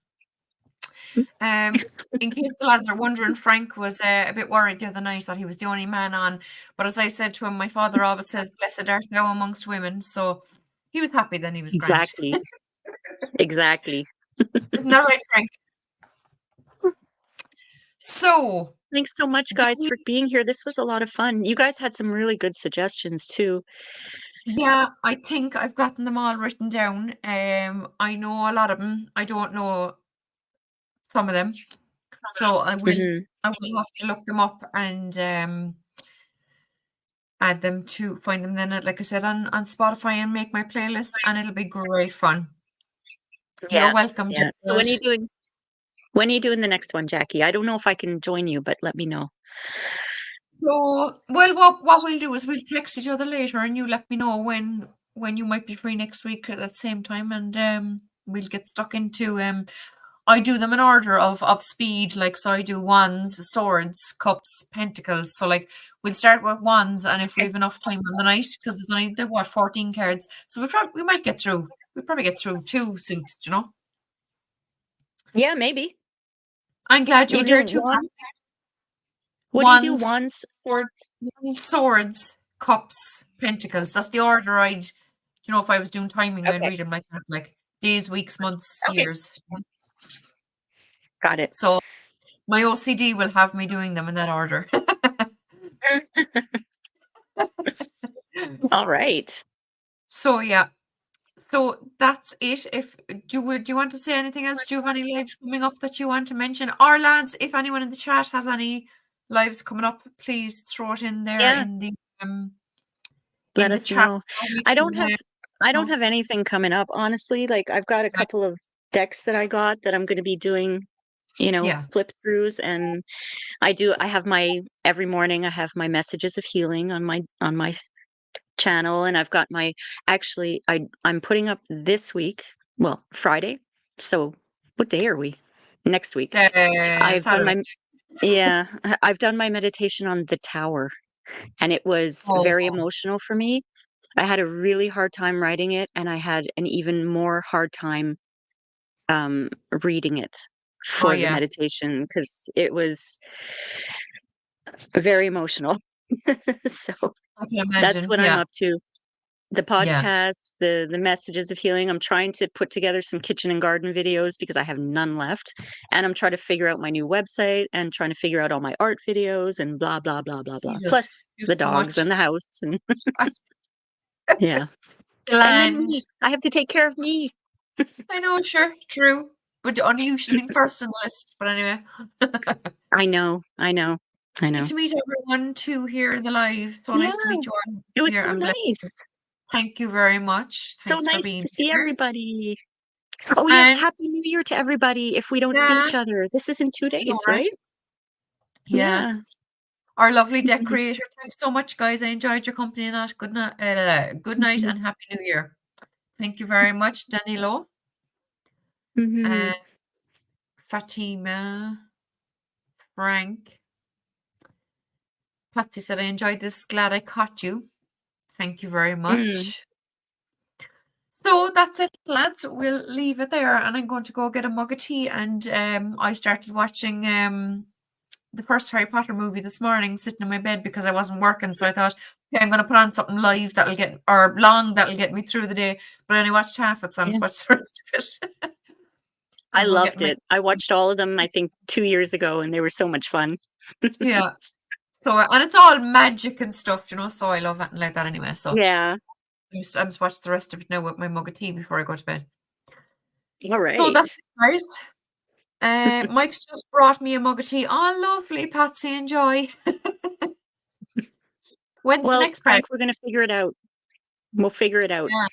In case the lads are wondering, Frank was a bit worried the other night that he was the only man on. But as I said to him, my father always says, "Blessed art thou amongst women." So he was happy then, he was grand. Exactly. Exactly. Isn't that right, Frank? So, Thanks so much, do guys, we for being here. This was a lot of fun. You guys had some really good suggestions too. yeah, I think I've gotten them all written down. I know a lot of them. I don't know some of them. So Mhm. I will have to look them up and add them to find them then, like I said, on Spotify and make my playlist, and it'll be great fun. You're Yeah. welcome, Yeah. So Gerald. when are you doing the next one, Jackie? I don't know if I can join you, but let me know. So, well, what we'll do is we'll text each other later, and you let me know when you might be free next week at that same time, and we'll get stuck into I do them in order of speed, like, so I do wands, swords, cups, pentacles. So like we'll start with wands, and if we Okay. have enough time on the night, because it's only the 14 cards, so we might get through. We'll probably get through 2 suits, you know. Yeah, maybe. I'm glad you You were do here too. wands? What do you do? Wands, Wands, swords? swords, cups, pentacles. That's the order I'd, you know, if I was doing timing, I'd Okay. read them like that, like days, weeks, months, Okay. years. Got it. So my OCD will have me doing them in that order. All right. So yeah. So that's it. If do you want to say anything else? Do you have any lives coming up that you want to mention? Or lads, if anyone in the chat has any lives coming up, please throw it in there Yeah. in the Let in the us chat. know. So we I don't can, have I don't have notes. anything coming up, honestly. Like I've got a Right. couple of decks that I got that I'm going to be doing, you know, Yeah. flip throughs, and I have my every morning I have my messages of healing on my channel, and I've got my actually I'm putting up this week, well, Friday. So what day are we? Next week. I've done Saturday. my I've done my meditation on the tower, and it was Oh, very emotional for me. I had a really hard time writing it, and I had an even more hard time reading it oh for the yeah. meditation because it was very emotional. So I can that's imagine. what I'm Yeah. up to. The Yeah. podcast, the messages of healing. I'm trying to put together some kitchen and garden videos because I have none left. And I'm trying to figure out my new website and trying to figure out all my art videos and blah, blah, blah, blah, blah. Jesus. Plus There's the so dogs much. and the house. And yeah. And then Land. me. I have to take care of me. I know, sure, true. But only you should have been first on the list. But anyway. I know. I know. I know. Nice to meet everyone too here in the live. So Yeah. nice to meet you all It was here. so I'm blessed. nice. Thank you very much. So Thanks for nice being to see here. everybody. Oh, yes. And Happy New Year to everybody if we don't see yeah, each other. This is in 2 days, all right. right? Yeah. Yeah. Our lovely decorator. Thanks so much, guys. I enjoyed your company and that. Good night and Happy New Year. Thank you very much, Danilo. Mhm. Fatima, Frank. Patsy said, I enjoyed this. Glad I caught you. Thank you very Mm. much. So that's it, lads. We'll leave it there, and I'm going to go get a mug of tea. And I started watching the first Harry Potter movie this morning, sitting in my bed because I wasn't working. So I thought, okay, I'm going to put on something live that'll get me through the day. But I only watched half it, so I'm Yeah. just watching the rest of it. So I I'm gonna loved get my it. I watched all of them, I think, 2 years ago, and they were so much fun. yeah. So and it's all magic and stuff, you know. So I love it like that anyway. So Yeah. I'm just watching the rest of it now with my mug of tea before I go to bed. All So right. that's it, guys. Mike's just brought me a mug of tea. Oh, lovely, Patsy. Enjoy. When's the Well, next part? Frank, we're gonna figure it out. We'll figure it out. Yeah.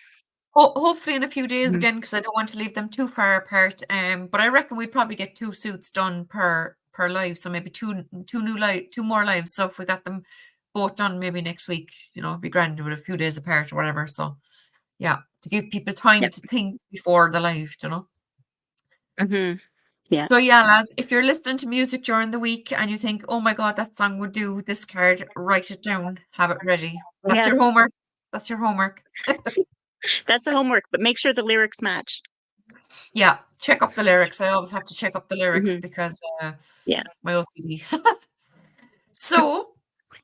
Hopefully in a few days Mhm. again, because I don't want to leave them too far apart. But I reckon we'd probably get 2 suits done per live, so maybe two more lives. So if we got them both done maybe next week, you know, it'd be grand with a few days apart or whatever. So yeah, to give people time Yep. to think before the live, you know. Mhm. Yeah. So yeah, lads, if you're listening to music during the week and you think, oh my God, that song would do this card, write it down, have it ready. That's Yeah. your homework. That's your homework. That's the homework, but make sure the lyrics match. Yeah, check up the lyrics. I always have to check up the lyrics Mhm. because Yeah. my OCD. So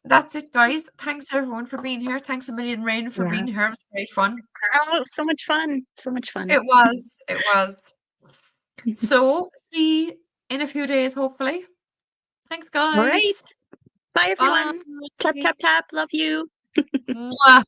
that's it, guys. Thanks everyone for being here. Thanks a million, Rain, for being Yes. here. It was great fun. Oh, it was so much fun. So much fun. It was. It was. So see in a few days, hopefully. Thanks, All right. guys. Bye, Bye. everyone. Tap, tap, tap. Love you. Mwah.